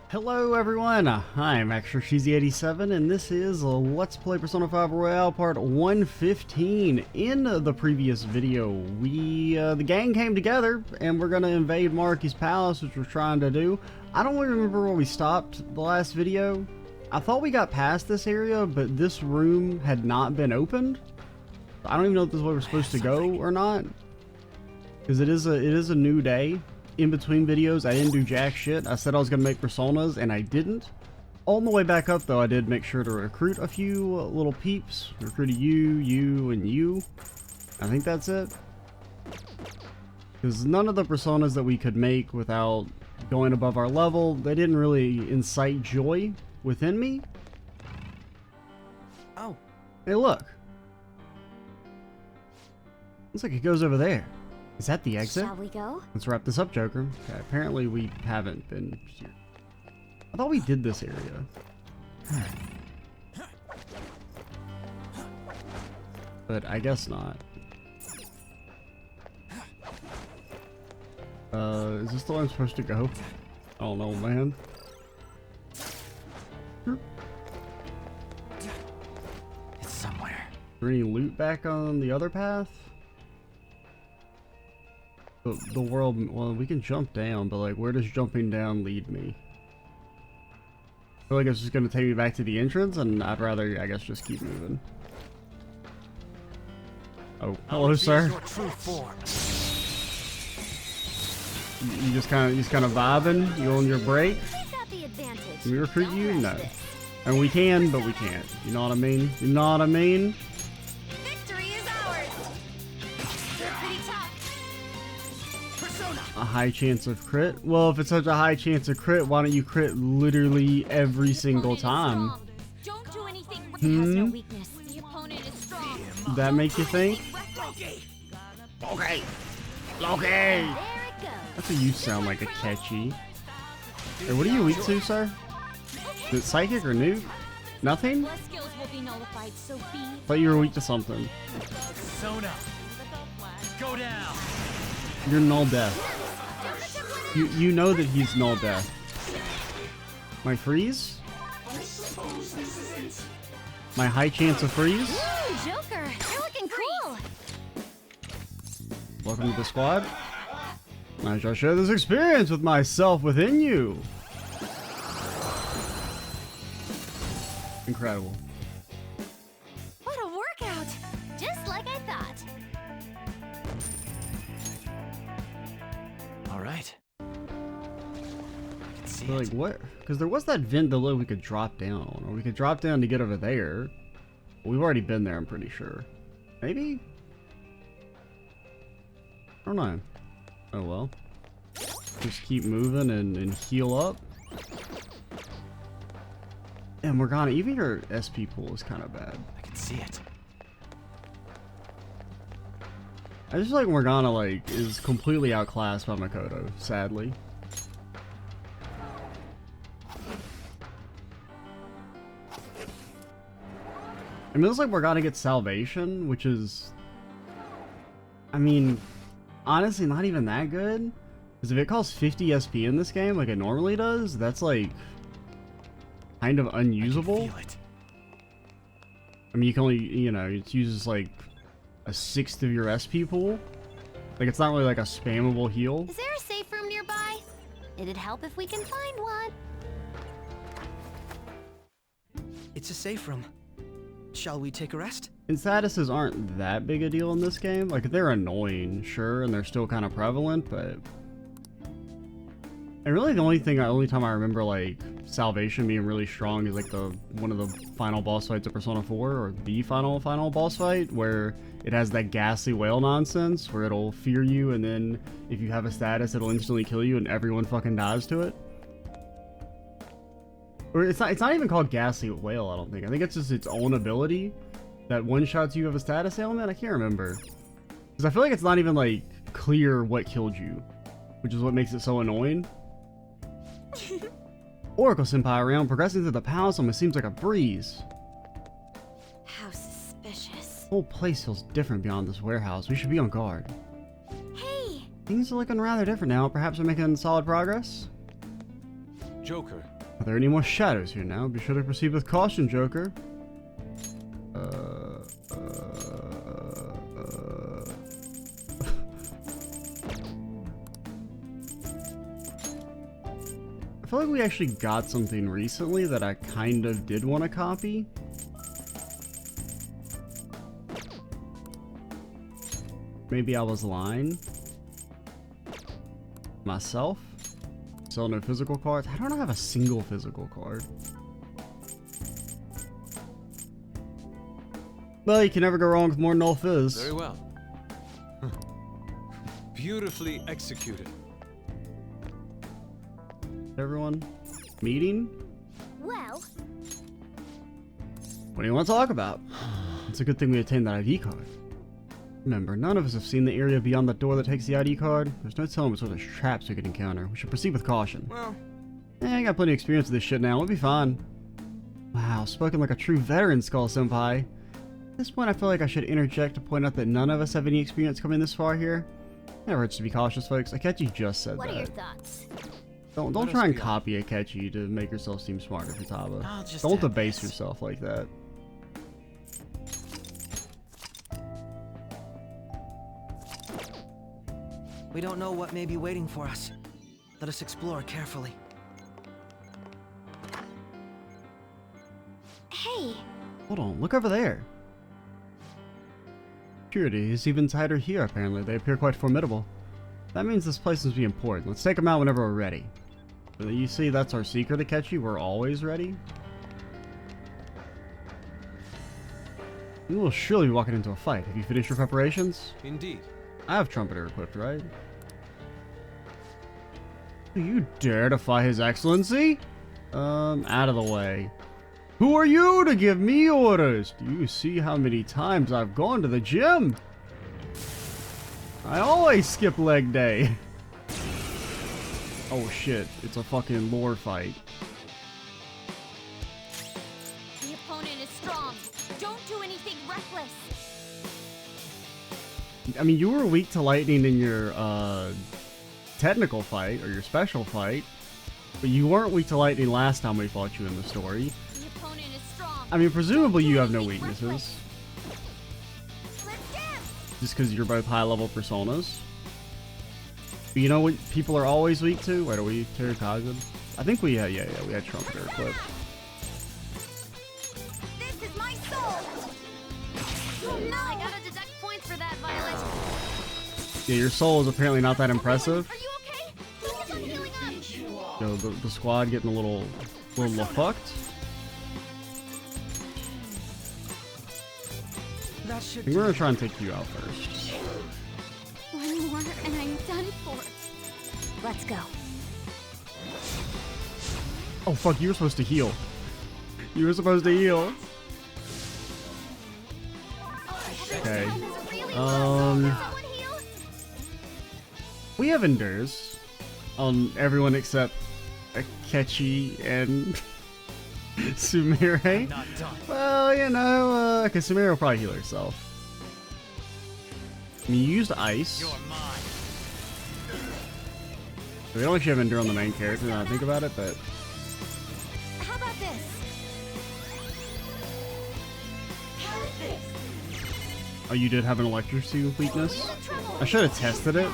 Hello everyone, I'm Extra-Cheesy87 and this is Let's Play Persona 5 Royale Part 115. In the previous video, the gang came together and we're gonna invade Maruki's palace, which we're trying to do. I don't really remember where we stopped the last video. I thought we got past this area, but this room had not been opened. I don't even know if this is where we're supposed to go or not, because it is a new day. In between videos, I didn't do jack shit. I said I was going to make personas, and I didn't. On the way back up, though, I did make sure to recruit a few little peeps. Recruited you, and you. I think that's it. Because none of the personas that we could make without going above our level, they didn't really incite joy within me. Oh. Hey, look. Looks like it goes over there. Is that the exit? Shall we go? Let's wrap this up, Joker. Okay, apparently we haven't been here. I thought we did this area. But I guess not. Is this the way I'm supposed to go? I don't know, man. It's somewhere. Is there any loot back on the other path? The world, well, we can jump down, but like, where does jumping down lead me? I feel like it's just gonna take me back to the entrance, and I'd rather, I guess, just keep moving. Oh, hello, sir. You just kind of vibing. You on your break? Can we recruit you? No. And we can, but we can't. You know what I mean? You know what I mean? A high chance of crit? Well, if it's such a high chance of crit, why don't you crit literally every single time? Don't do anything. He has no weakness. The opponent is strong. That make you think? Okay. There it goes. That's what you sound like, a catchy. Hey, what are you weak to, sir? Is it psychic or nuke? Nothing? Plus skills will be nullified, so be. Thought you were weak to something. Sona. Go down. You're null death. You know that he's null death. My freeze? My high chance of freeze? Ooh, Joker, you're looking cool. Welcome to the squad. I shall share this experience with myself within you. Incredible. What a workout! Just like I thought. All right. But like what? Because there was that vent below we could drop down on, or we could drop down to get over there. We've already been there, I'm pretty sure. Maybe? I don't know. Oh well. Just keep moving and heal up. And Morgana, even your SP pool is kind of bad. I can see it. I just feel like Morgana like is completely outclassed by Makoto, sadly. I mean, it looks like Morgana gets salvation, which is, I mean, honestly not even that good. Because if it costs 50 SP in this game, like it normally does, that's like kind of unusable. I mean, you can only, you know, it uses like a sixth of your SP pool. Like, it's not really like a spammable heal. Is there a safe room nearby? It'd help if we can find one. It's a safe room. Shall we take a rest? And statuses aren't that big a deal in this game. Like, they're annoying, sure, and they're still kind of prevalent, but... And really the only time I remember, like, salvation being really strong is, like, one of the final boss fights of Persona 4, or the final boss fight, where it has that ghastly whale nonsense, where it'll fear you, and then if you have a status, it'll instantly kill you, and everyone fucking dies to it. Or it's not even called ghastly whale, I don't think. I think it's just its own ability that one-shots you of a status ailment. I can't remember. Because I feel like it's not even, like, clear what killed you, which is what makes it so annoying. Oracle Senpai around, progressing through the palace almost seems like a breeze. How suspicious. The whole place feels different beyond this warehouse. We should be on guard. Hey! Things are looking rather different now. Perhaps we're making solid progress? Joker, Are there any more shadows here now? Be sure to proceed with caution, Joker. I feel like we actually got something recently that I kind of did want to copy. Maybe I was lying. Myself? Sell no physical cards? I don't have a single physical card. Well, you can never go wrong with more null fizz. Very well. Beautifully executed. Everyone? Meeting? Well, What do you want to talk about? It's a good thing we attained that ID card. Remember, none of us have seen the area beyond the door that takes the ID card. There's no telling what sort of traps we could encounter. We should proceed with caution. Well, I got plenty of experience with this shit now. We'll be fine. Wow, spoken like a true veteran, Skull Senpai. At this point, I feel like I should interject to point out that none of us have any experience coming this far here. Never hurts to be cautious, folks. Akechi just said what that. are your thoughts? Don't Let try us and be copy Akechi to make yourself seem smarter, Futaba. I'll just Don't add debase this. yourself like that. We don't know what may be waiting for us. Let us explore carefully. Hey, Hold on, look over there. Security is even tighter here, apparently. They appear quite formidable. That means this place must be important. Let's take them out whenever we're ready. You see, that's our secret, Akechi. We're always ready. We will surely be walking into a fight. Have you finished your preparations? indeed. I have Trumpeter equipped, right? Do you dare defy His Excellency? Out of the way. Who are you to give me orders? Do you see how many times I've gone to the gym? I always skip leg day. Oh shit, it's a fucking lore fight. the opponent is strong. Don't do anything reckless. I mean, you were weak to lightning in your technical fight, or your special fight, but you weren't weak to lightning last time we fought you in the story. The opponent is strong. I mean, presumably Don't do you have no anything weaknesses, reckless. Let's dance. just because you're both high-level personas. But you know what people are always weak to? Wait, are we Terukazin? I think we, yeah, we had Trumpeter equipped. This is my soul. Oh no! I gotta deduct points for that, Violet. Yeah, your soul is apparently not that impressive. Are you okay? Focus on healing up. You know, the squad getting a little fucked. That I should think we're gonna try and take you out first. One more and I'm done for. Let's go. Oh fuck, you were supposed to heal. You were supposed to heal. Okay. Someone heal? We have endures on everyone except Akechi and Sumire. not done. Well, you know, okay, Sumire will probably heal herself. I mean, you used ice. mine. We don't actually have endure on the main character now that I think about it, but How about this? oh, you did have an electricity weakness? I should have tested it.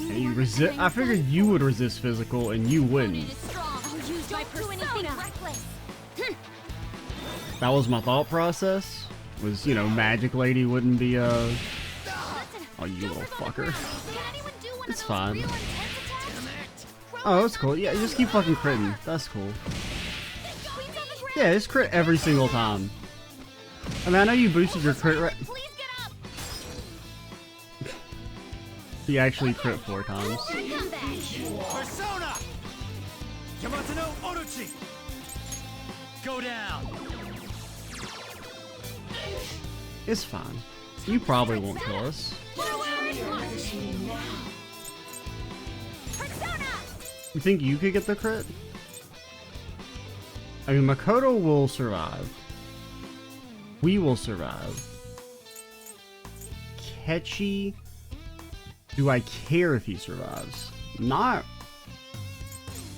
And you resist. I figured you would resist physical, and you wouldn't. I'll use my persona. Reckless. That was my thought process. Was, you know, Magic Lady wouldn't be Listen, oh, you little fucker. can anyone do one It's of those fine. real intense attacks? Oh, that's cool. Yeah, just keep fucking critting. That's cool. Feet on the ground. Yeah, just crit every single time. I mean, I know you boosted your crit rate. Please get up. You actually crit 4 times. Come back. Persona! Yamato no Orochi! Go down! It's fine. You probably won't kill us. Persona. You think you could get the crit? I mean, Makoto will survive. We will survive. Akechi, do I care if he survives? Not.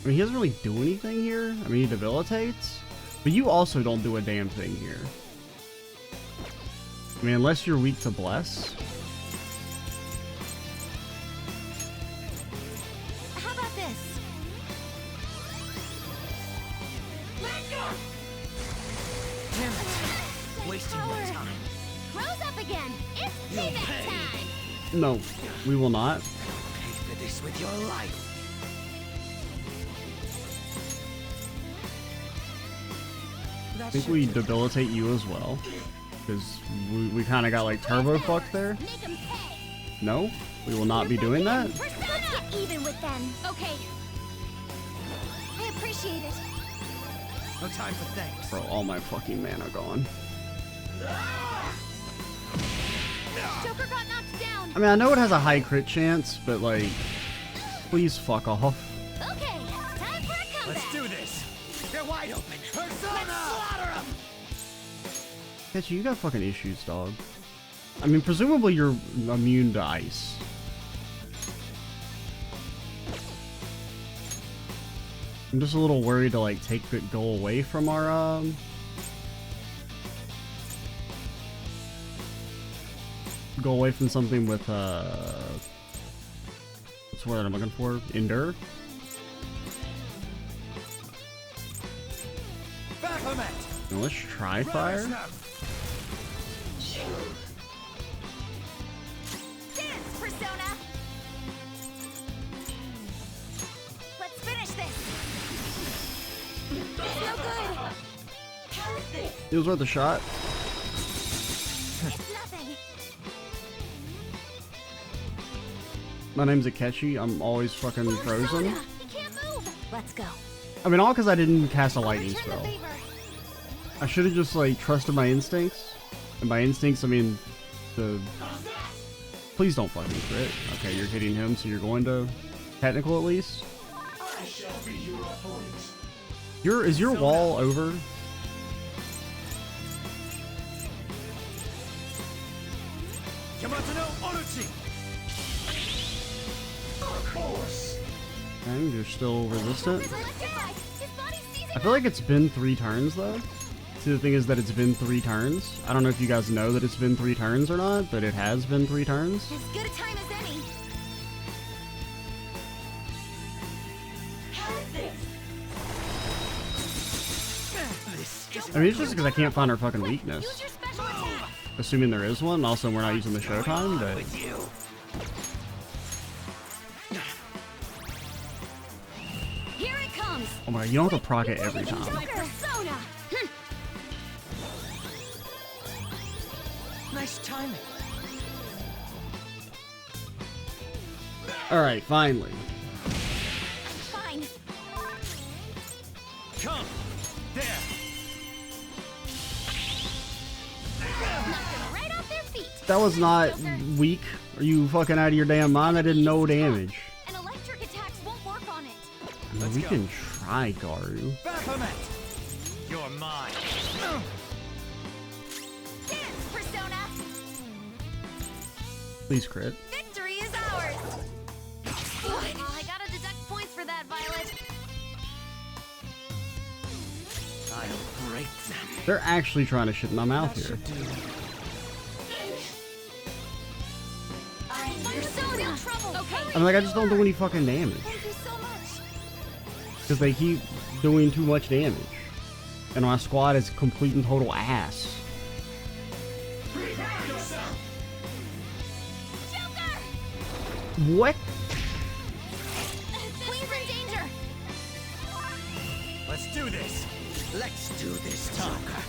I mean, he doesn't really do anything here. I mean, he debilitates. But you also don't do a damn thing here. I mean, unless you're weak to Bless. How about this? Damn it. Wasting my Power. time. Rose up again. It's payback pay. time. No, we will not. Pay for this with your life. I think we debilitate you as well. Because we kind of got like turbo fucked there. Make 'em pay. No, we will not be doing that. Let's get even with them. Okay. I appreciate it. No time for thanks. Bro, all my fucking mana gone. Joker got knocked down. I mean, I know it has a high crit chance, but like, please fuck off. Okay, time for a comeback. Let's do this. They're wide open. Persona! Slaughter 'em! Ketchy, you got fucking issues, dog. I mean, presumably you're immune to ice. I'm just a little worried to like take the goal away from our go away from something with what's the word I'm looking for? Endure. Baphomet! Now let's try fire. Dance, Persona. Let's finish this. It's no good. It was worth a shot. It's nothing. My name's Akechi. I'm always fucking frozen. Persona, he can't move. Let's go. I mean, all because I didn't cast a lightning Return the spell. favor. I should have just like trusted my instincts. And by instincts, I mean the. Please don't fucking crit. Okay, you're hitting him, so you're going to technical at least. Is your wall over? Yamato no Orochi! And you're still resistant. Joker's electrified. His body sees I it. feel like it's been 3 turns though. See, the thing is that it's been 3 turns. I don't know if you guys know that it's been 3 turns or not, but it has been 3 turns. As good a time as any. I mean, it's just because I can't find her fucking Use weakness. your special attack. Assuming there is one. Also, we're not using the showtime, but With you. Here it comes. oh my god, you don't have to proc it every Use time. my persona. Nice timing. All right, finally. Fine. Come! There! Knock them right off their feet. That was not weak. Are you fucking out of your damn mind? I did no damage. And electric attacks won't work on it. I mean, we can try Garu. Baphomet! You're mine! Dance, Persona. Please crit. Victory is ours. I gotta deduct points for that, Violet. I'll break them. They're actually trying to shit in my mouth here. Persona in trouble. Okay. I mean, like, I just don't do any fucking damage. Thank you so much. Because they keep doing too much damage. And my squad is complete and total ass. Joker! What? Queen's in danger. Let's do this! Let's do this, Joker.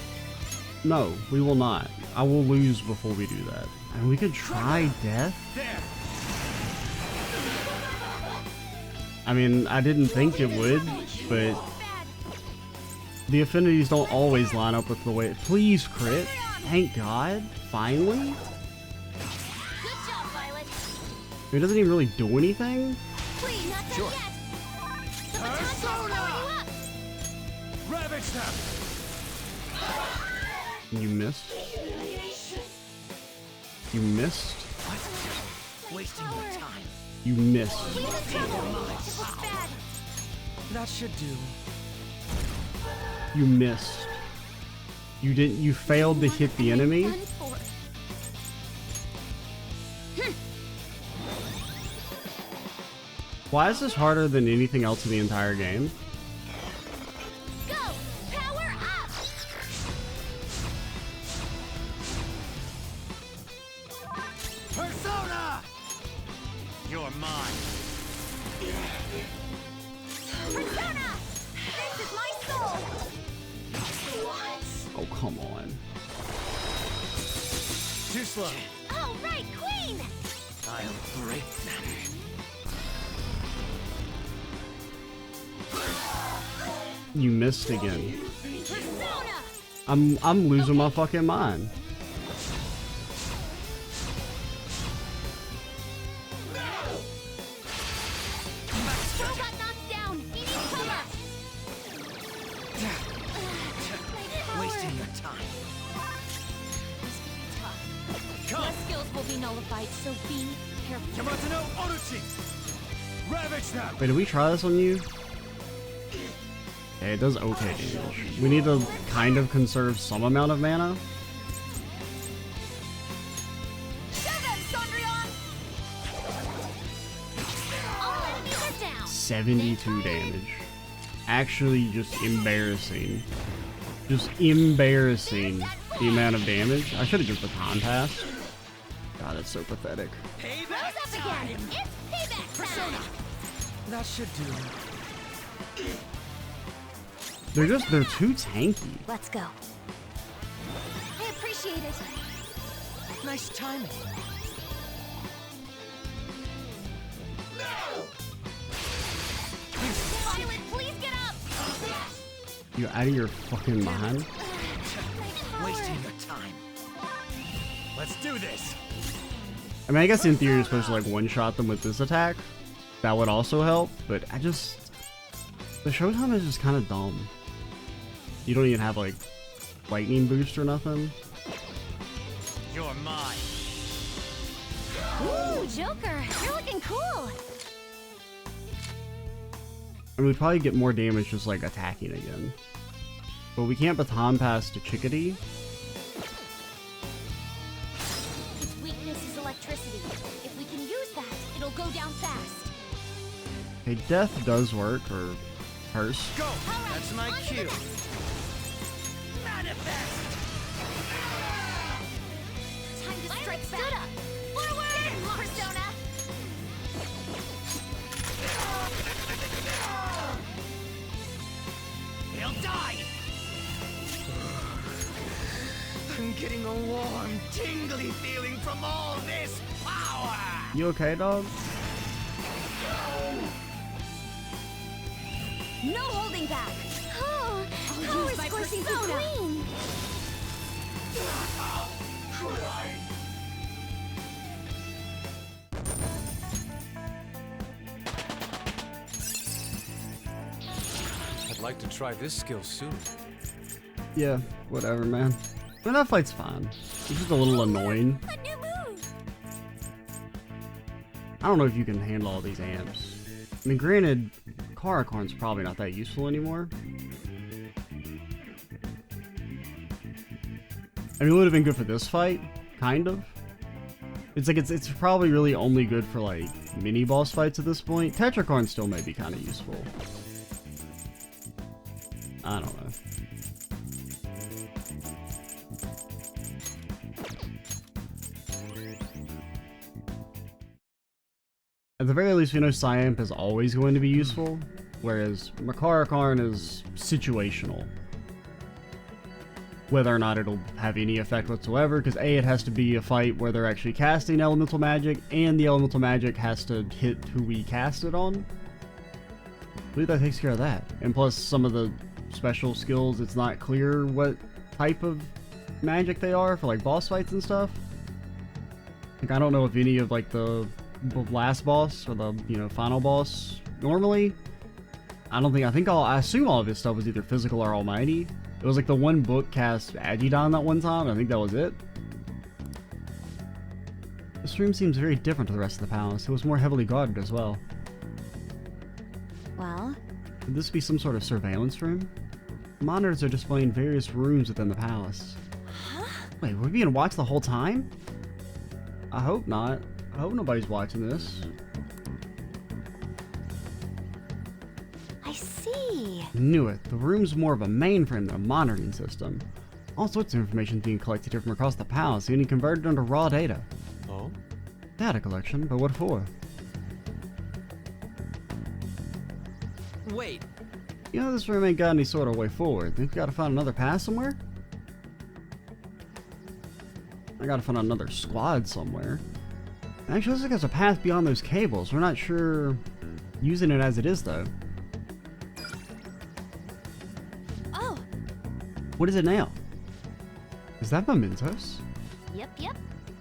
No, we will not. I will lose before we do that. And we could try death? There! I mean, I didn't think it would, but Bad. the affinities don't always line up with the way. Please crit. Thank God. Finally. Good job, Violet. It doesn't even really do anything. Please, not done yet. The baton's blowing you up. Ravage them! You missed. You missed. Wasting Power. your time. You missed. Leave the trouble. This looks bad. That should do. You missed. You didn't. You failed to hit the enemy. Done for. Why is this harder than anything else in the entire game? Go! Power up! Persona! You're mine. Persona! This is my soul! What? Oh, come on. Too slow. Oh, right, Queen! I'll break them. You missed again. Persona! I'm losing my fucking mind. Joe got knocked down! He needs cover! Wasting your time. This could be tough. Come! Your skills will be nullified, so be careful. Yamato no Orochi! Ravage them! Wait, did we try this on you? Okay, it does okay damage. We need to kind of conserve some amount of mana. Show them, Sondrion! All enemies are down! 72 damage. Actually, just embarrassing. Just embarrassing the amount of damage. I should have just baton passed. God, that's so pathetic. Payback Close up time. again! It's payback time! That should do. They're too tanky. Let's go. I appreciate it. Nice timing. Violet, please get up! You're out of your fucking mind. Wasting your time. Let's do this! I mean, I guess in theory you're supposed to like one-shot them with this attack. That would also help, but I just... The showtime is just kind of dumb. You don't even have like lightning boost or nothing. You're mine. Ooh, Joker, you're looking cool! I mean, we'd probably get more damage just like attacking again. But we can't baton pass to Chickadee. Its weakness is electricity. If we can use that, it'll go down fast. Okay, death does work, or curse. Go! Alright, That's my on to cue. the next. Time to strike back. Forward! Persona! He'll die! I'm getting a warm, tingly feeling from all this power. You okay, dog? No holding back! Oh, power's coursing through Queen! I'd like to try this skill soon. Yeah, whatever, man. I mean, that fight's fine. It's just a little annoying. A new move! I don't know if you can handle all these amps. I mean, granted, Karakorn's probably not that useful anymore. I mean, it would have been good for this fight, kind of. It's like it's probably really only good for like mini boss fights at this point. Tetracorn still may be kind of useful. I don't know. At the very least, we know Psyamp is always going to be useful, whereas Makarakarn is situational. Whether or not it'll have any effect whatsoever, because A, it has to be a fight where they're actually casting elemental magic, and the elemental magic has to hit who we cast it on. I believe that takes care of that. And plus, some of the special skills, it's not clear what type of magic they are for like boss fights and stuff. Like, I don't know if any of like the last boss or the final boss normally. I assume all of his stuff was either physical or almighty. It was like the one book cast Agidon that one time. I think that was it. This room seems very different to the rest of the palace. It was more heavily guarded as well. Well? Could this be some sort of surveillance room? Monitors are displaying various rooms within the palace. Huh? Wait, were we being watched the whole time? I hope not. I hope nobody's watching this. I see. Knew it. The room's more of a mainframe than a monitoring system. All sorts of information being collected here from across the palace, getting converted into raw data. Oh? Data collection, but what for? Wait, You know, this room ain't got any sort of way forward. Think we gotta find another path somewhere? I gotta find another squad somewhere. Actually, looks like there's a path beyond those cables. We're not sure using it as it is, though. Oh, What is it now? Is that mementos? yep.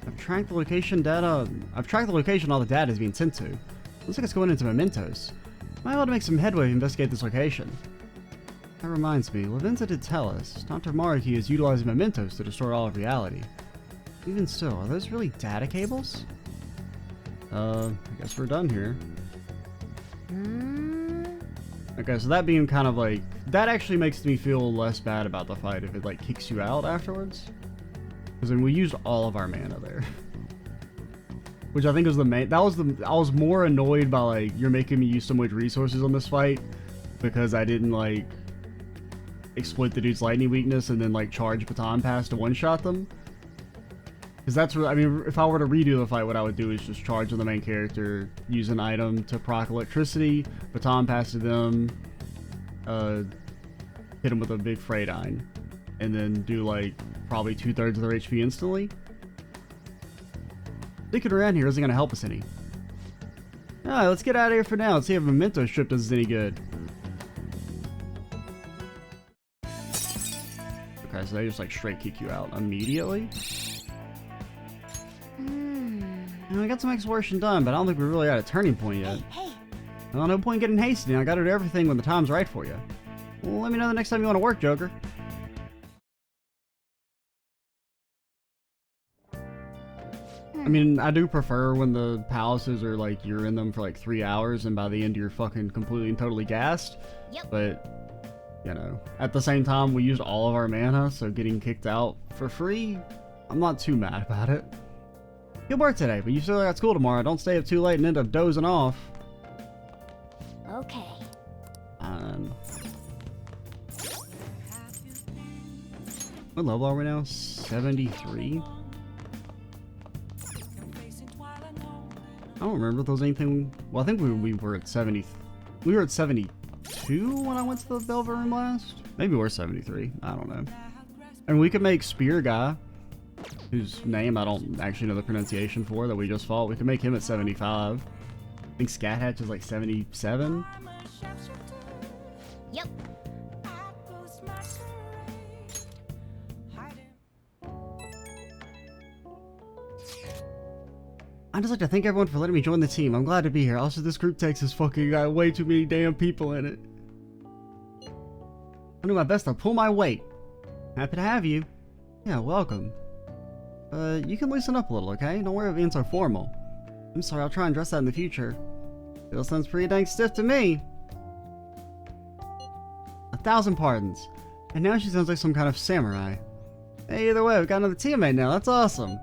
I've tracked the location data. I've tracked the location all the data is being sent to. Looks like it's going into mementos. Might be able to make some headway to investigate this location. That reminds me, Lavenza did tell us Dr. Maruki is utilizing mementos to distort all of reality. Even still, are those really data cables? I guess we're done here. Okay, so that being kind of like, that actually makes me feel less bad about the fight if it like kicks you out afterwards. Because then we used all of our mana there. Which I think was the main, I was more annoyed by like, you're making me use so much resources on this fight because I didn't like exploit the dude's lightning weakness and then like charge baton pass to one-shot them. Because that's what, I mean, if I were to redo the fight, what I would do is just charge on the main character, use an item to proc electricity, baton pass to them, hit them with a big Freydine, and then do like probably 2/3 of their HP instantly. Sticking around here isn't going to help us any. Alright, let's get out of here for now and see if Memento Strip does us any good. Okay, so they just like straight kick you out immediately. I got some exploration done, but I don't think we're really at a turning point yet. Hey. Well, no point getting hasty. I gotta do everything when the time's right for you. Well, let me know the next time you want to work, Joker. I mean, I do prefer when the palaces are like, you're in them for like 3 hours and by the end you're fucking completely and totally gassed. Yep. But, you know, at the same time, we used all of our mana, so getting kicked out for free, I'm not too mad about it. Good work today, but you still got school tomorrow. Don't stay up too late and end up dozing off. Okay. What level are we now? 73? I don't remember if there was anything. Well, I think we were at 70. We were at 72 when I went to the Velvet Room last. Maybe we're 73. I don't know. And we could make Spear Guy, whose name I don't actually know the pronunciation for, that we just fought. We could make him at 75. I think Scat Hatch is like 77. Yep. I'd just like to thank everyone for letting me join the team. I'm glad to be here. Also, this group text has fucking got way too many damn people in it. I'll do my best to pull my weight. Happy to have you. Yeah, welcome. You can loosen up a little, okay? Don't worry about being so formal. I'm sorry, I'll try and dress that in the future. Still sounds pretty dang stiff to me. 1,000 pardons. And now she sounds like some kind of samurai. Hey, either way, we've got another teammate now. That's awesome.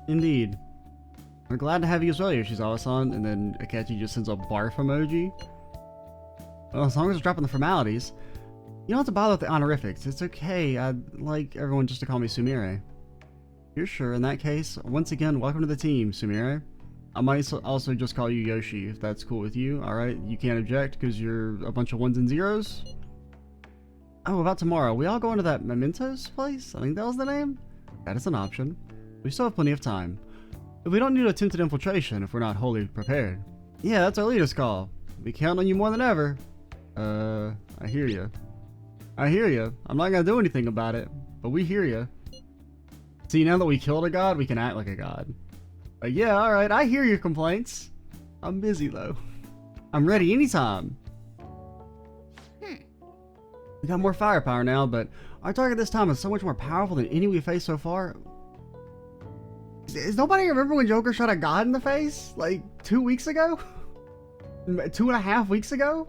Indeed. We're glad to have you as well, Yoshizawa-san. And then Akechi just sends a barf emoji. Well, as long as we're dropping the formalities. You don't have to bother with the honorifics. It's okay. I'd like everyone just to call me Sumire. You're sure. In that case, once again, welcome to the team, Sumire. I might also just call you Yoshi, if that's cool with you. Alright, you can't object because you're a bunch of ones and zeros. Oh, about tomorrow. We all go into that Mementos place? I think that was the name? That is an option. We still have plenty of time. But we don't need attempted infiltration if we're not wholly prepared. Yeah, that's our leader's call. We count on you more than ever. I hear you. I hear you. I'm not gonna do anything about it, but we hear you. See, now that we killed a god, we can act like a god. Yeah, alright, I hear your complaints. I'm busy, though. I'm ready anytime. We got more firepower now, but our target this time is so much more powerful than any we've faced so far. Does nobody remember when Joker shot a god in the face? Like 2 weeks ago? 2.5 weeks ago?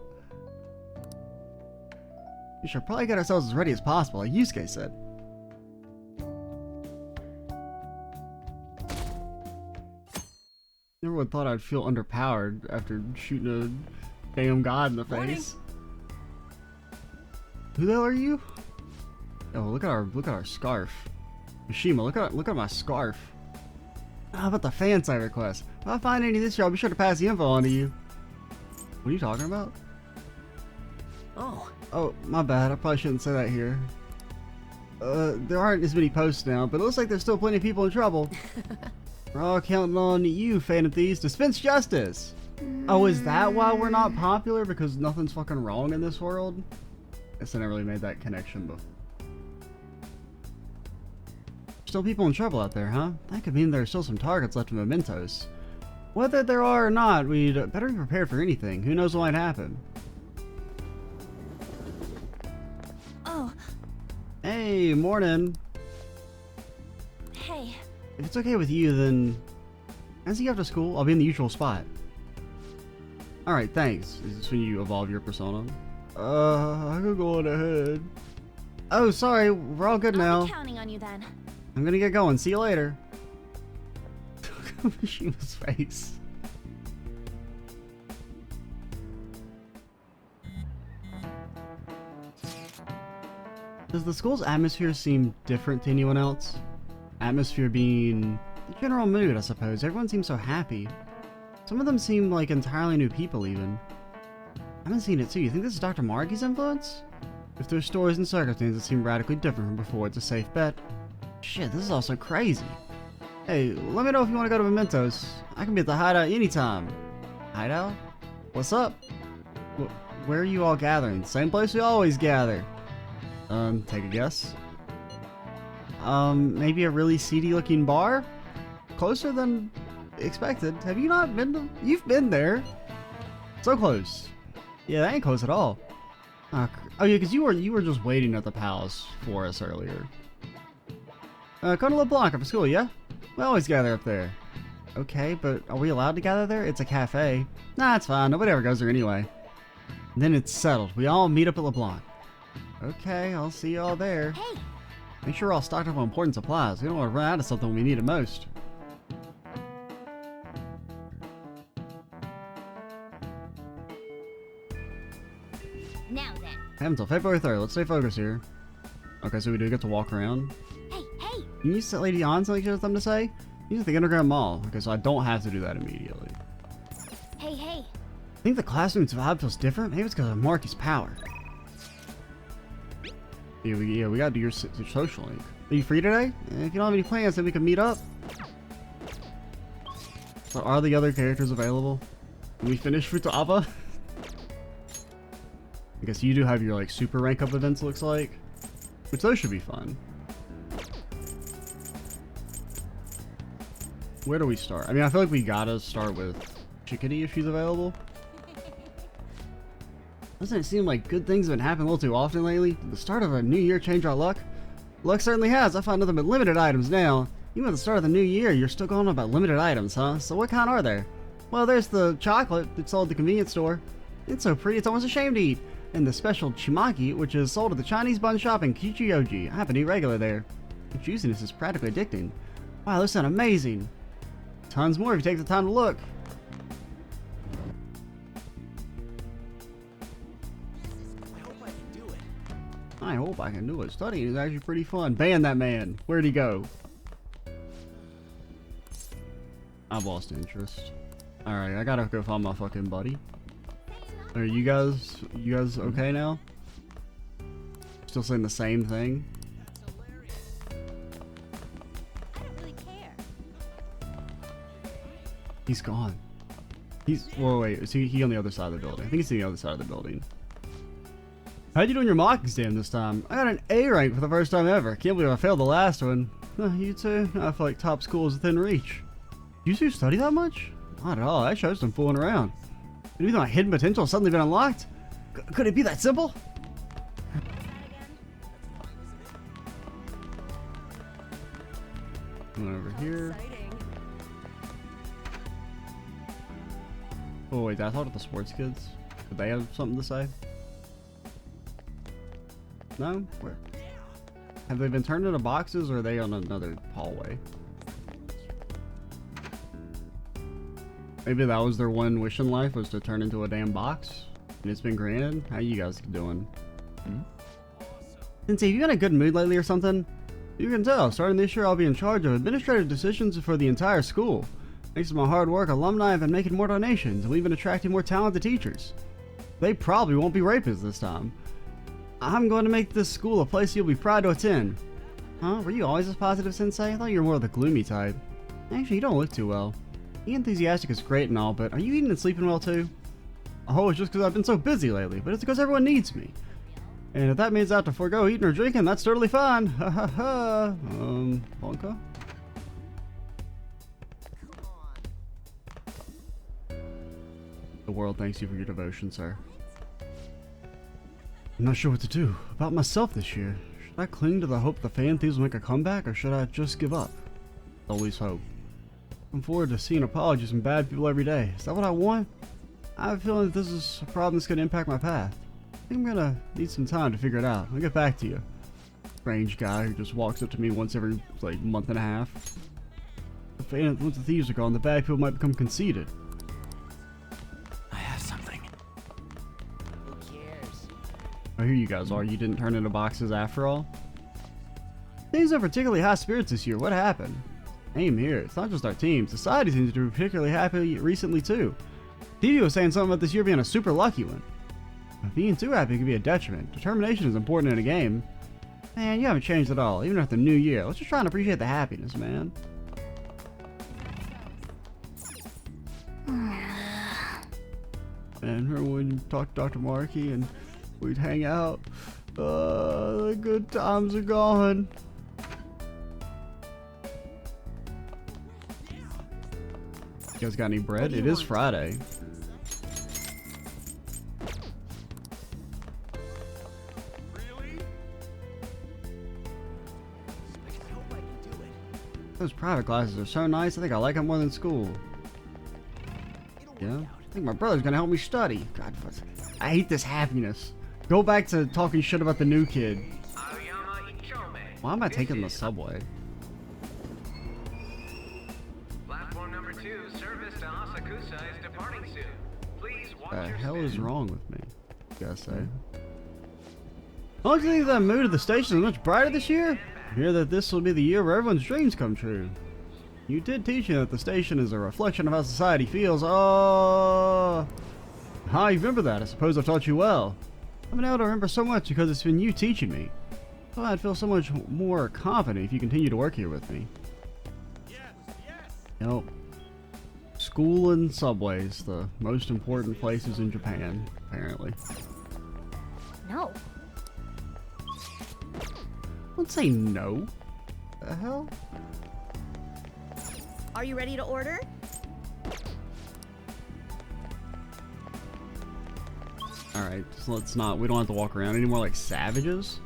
We should probably get ourselves as ready as possible, like Yusuke said. Never would thought I'd feel underpowered after shooting a damn god in the face. Who the hell are you? Oh, look at our scarf. Mishima, look at my scarf. How about the fan site request? If I find any of this, y'all be sure to pass the info on to you. What are you talking about? Oh, my bad. I probably shouldn't say that here. There aren't as many posts now, but it looks like there's still plenty of people in trouble. We're all counting on you, fan of thieves, dispense justice. Oh, is that why we're not popular? Because nothing's fucking wrong in this world? Guess I never really made that connection before. Still people in trouble out there, huh? That could mean there's still some targets left in mementos. Whether there are or not, we'd better be prepared for anything. Who knows what might happen? Oh. Hey, morning. Hey. If it's okay with you, then as you after school, I'll be in the usual spot. Alright, thanks. Is this when you evolve your persona? I could go on ahead. Oh, sorry, we're all good now. I'll be counting on you then. I'm gonna get going. See you later. Look at Mishima's face. Does the school's atmosphere seem different to anyone else? Atmosphere being the general mood, I suppose. Everyone seems so happy. Some of them seem like entirely new people, even. I haven't seen it too. You think this is Dr. Maruki's influence? If their stories and circumstances seem radically different from before, it's a safe bet. Shit, this is also crazy. Hey, let me know if you want to go to Mementos. I can be at the hideout anytime. Hideout? What's up? Where are you all gathering? Same place we always gather. Take a guess. Maybe a really seedy looking bar? Closer than expected. Have you not been to? You've been there. So close. Yeah, that ain't close at all. Oh yeah, because you were just waiting at the palace for us earlier. Come to LeBlanc after school, yeah? We always gather up there. Okay, but are we allowed to gather there? It's a cafe. Nah, it's fine. Nobody ever goes there anyway. And then it's settled. We all meet up at LeBlanc. Okay, I'll see you all there. Hey. Make sure we're all stocked up on important supplies. We don't want to run out of something when we need it most. Now then. I have until February 3rd. Let's stay focused here. Okay, so we do get to walk around. Hey. Can you set Lady on something she has something to say? Use the Underground Mall. Okay, so I don't have to do that immediately. Hey. I think the classroom's vibe feels different. Maybe it's because of Maruki's power. Yeah, we gotta do your social link. Are you free today? If you don't have any plans, then we can meet up. So are the other characters available? Can we finish Futaba? I guess you do have your like super rank up events, looks like. Which those should be fun. Where do we start? I mean, I feel like we gotta start with Chickadee if she's available. Doesn't it seem like good things have been happening a little too often lately? Did the start of a new year change our luck? Luck certainly has. I find nothing but limited items now. Even at the start of the new year, you're still going on about limited items, huh? So what kind are there? Well, there's the chocolate that's sold at the convenience store. It's so pretty, it's almost a shame to eat. And the special chimaki, which is sold at the Chinese bun shop in Kichiyoji. I happen to eat regular there. The juiciness is practically addicting. Wow, those sound amazing. Tons more if you take the time to look. I hope I can do it. Studying is actually pretty fun. Ban that man. Where'd he go? I've lost interest. Alright, I gotta go find my fucking buddy. Are you guys okay now? Still saying the same thing? I don't really care. He's gone. He's, whoa, wait, is he on the other side of the building? I think he's on the other side of the building. How'd you do in your mock exam this time? I got an A rank for the first time ever. Can't believe I failed the last one. You too? I feel like top school is within reach. You two study that much? Not at all. That shows some fooling around. Did you think my hidden potential has suddenly been unlocked? Could it be that simple? One over here. Oh wait, I thought of the sports kids. Could they have something to say? No? Where? Have they been turned into boxes, or are they on another hallway? Maybe that was their one wish in life, was to turn into a damn box, and it's been granted. How you guys doing? Sensei, have you got a good mood lately or something? You can tell, starting this year I'll be in charge of administrative decisions for the entire school. Thanks to my hard work, alumni have been making more donations, and we've been attracting more talented teachers. They probably won't be rapists this time. I'm going to make this school a place you'll be proud to attend. Huh? Were you always this positive, Sensei? I thought you were more of the gloomy type. Actually, you don't look too well. Being enthusiastic is great and all, but are you eating and sleeping well too? Oh, it's just because I've been so busy lately, but it's because everyone needs me. And if that means I have to forego eating or drinking, that's totally fine. Ha ha ha. Bonka? The world thanks you for your devotion, sir. I'm not sure what to do about myself this year. Should I cling to the hope the fan thieves will make a comeback, or should I just give up? Always hope. I'm forward to seeing apologies from bad people every day. Is that what I want? I have a feeling that this is a problem that's going to impact my path. I think I'm going to need some time to figure it out. I'll get back to you. Strange guy who just walks up to me once every, like, month and a half. Once the thieves are gone, the bad people might become conceited. I have something. Who cares? Oh, here you guys are. You didn't turn into boxes after all? Things are particularly high spirits this year. What happened? Aim here. It's not just our team. Society seems to be particularly happy recently too. TV was saying something about this year being a super lucky one. But being too happy can be a detriment. Determination is important in a game. Man, you haven't changed at all, even after the new year. Let's just try and appreciate the happiness, man. And remember when you talked to Dr. Maruki and we'd hang out? The good times are gone. You guys got any bread? It is Friday. Those private classes are so nice. I think I like them more than school. Yeah, I think my brother's gonna help me study. God, I hate this happiness. Go back to talking shit about the new kid. Why am I taking the subway? Platform number 2, service to Asakusa is departing soon. Please watch What the your hell step. is wrong with me? You gotta say. I don't think the mood of the station is much brighter this year. I hear that this will be the year where everyone's dreams come true. You did teach me that the station is a reflection of how society feels. Oh, how you remember that? I suppose I've taught you well. I've been able to remember so much because it's been you teaching me. So I'd feel so much more confident if you continue to work here with me. Yep. School and subways, the most important places in Japan, apparently. No. Don't say no. The hell? Are you ready to order? Alright, so let's not. We don't have to walk around anymore like savages.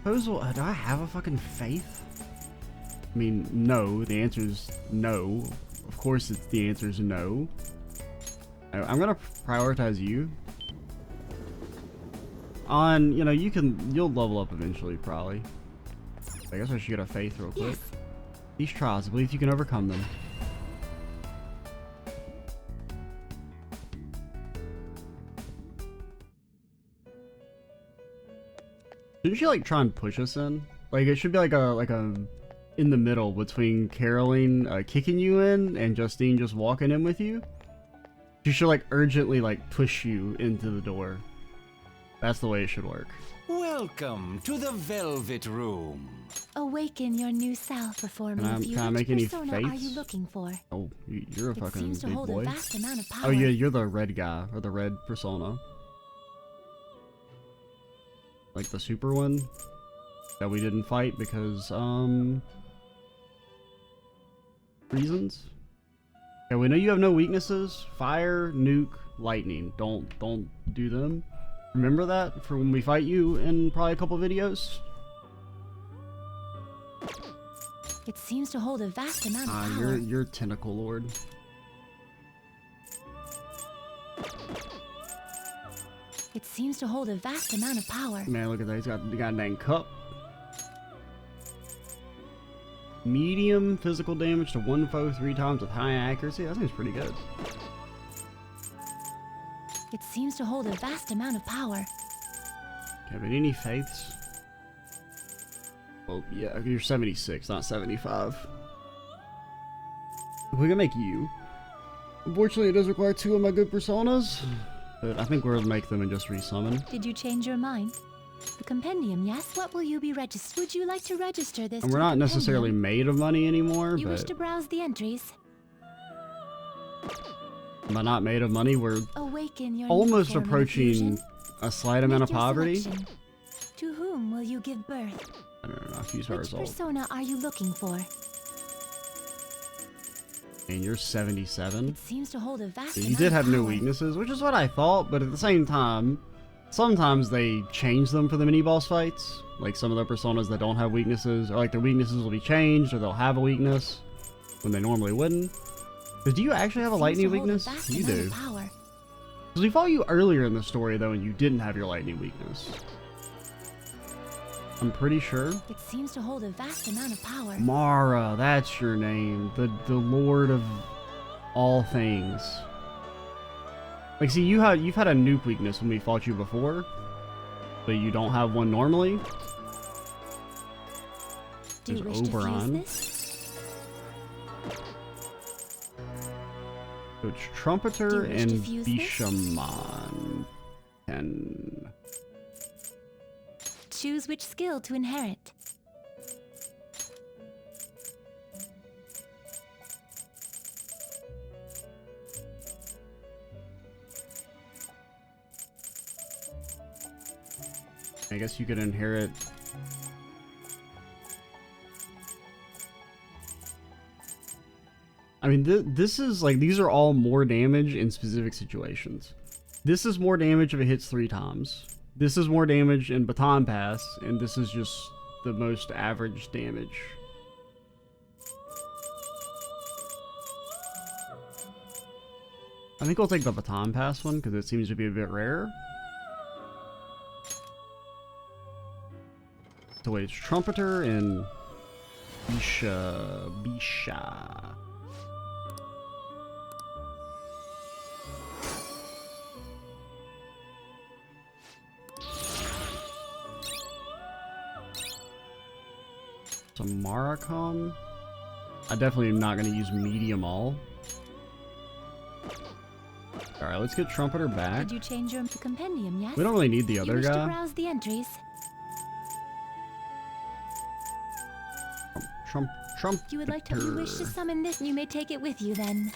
Do I have a fucking faith? I mean, no. The answer is no. Of course, the answer is no. I'm gonna prioritize you. You know, you'll level up eventually, probably. I guess I should get a faith real quick. Yes. These trials, I believe you can overcome them. Didn't she like try and push us in? Like it should be like a in the middle between Caroline kicking you in and Justine just walking in with you. She should like urgently like push you into the door. That's the way it should work. Welcome to the Velvet Room. Awaken your new self, performing. Can I make any persona are faiths? you looking for? Oh, you're a It fucking seems to big hold boy. a vast amount of power. Oh yeah, you're the red guy or the red persona. Like the super one that we didn't fight because reasons. Yeah, we know you have no weaknesses. Fire, nuke, lightning. Don't do them. Remember that for when we fight you in probably a couple videos. It seems to hold a vast amount of power. You're Tentacle Lord. It seems to hold a vast amount of power. Man, look at that. He got a dang cup. Medium physical damage to one foe 3 times with high accuracy. That seems pretty good. It seems to hold a vast amount of power. Okay, but any faiths? Well, yeah, you're 76, not 75. We can make you. Unfortunately, it does require 2 of my good personas, but I think we'll make them and just resummon. Did you change your mind? The compendium, yes? What will you be registered? Would you like to register this? And we're not necessarily made of money anymore, You wish but to browse the entries? by not made of money, we're Awaken your almost new form of approaching infusion. a slight amount Make of your poverty. selection. To whom will you give birth? I don't know, I've used my Which result. persona are you looking for? And you're 77. It seems to hold a vast You amount did of have no power. weaknesses, which is what I thought, but at the same time, sometimes they change them for the mini-boss fights. Like some of the personas that don't have weaknesses, or like their weaknesses will be changed, or they'll have a weakness when they normally wouldn't. Because do you actually have a Seems lightning to hold a weakness? vast You amount do. of power. Because we fought you earlier in the story, though, and you didn't have your lightning weakness. I'm pretty sure. It seems to hold a vast amount of power. Mara, that's your name. The Lord of all things. Like, see, you've had a nuke weakness when we fought you before, but you don't have one normally. Do you There's wish to fuse Oberon. this? So it's Trumpeter Do you wish and to fuse this? Bishamon. And Choose which skill to inherit. I guess you could inherit. I mean, this is like, these are all more damage in specific situations. This is more damage if it hits 3 times. This is more damage in Baton Pass, and this is just the most average damage. I think I'll take the Baton Pass one because it seems to be a bit rare. So wait, it's Trumpeter and Bisha. So Maracom. I definitely am not going to use medium all. Alright, let's get Trumpeter back. Did you change your compendium, yes? We don't really need the You other wish to guy. browse the entries? Trumpeter. You would like to, you wish to summon this, you may take it with you then.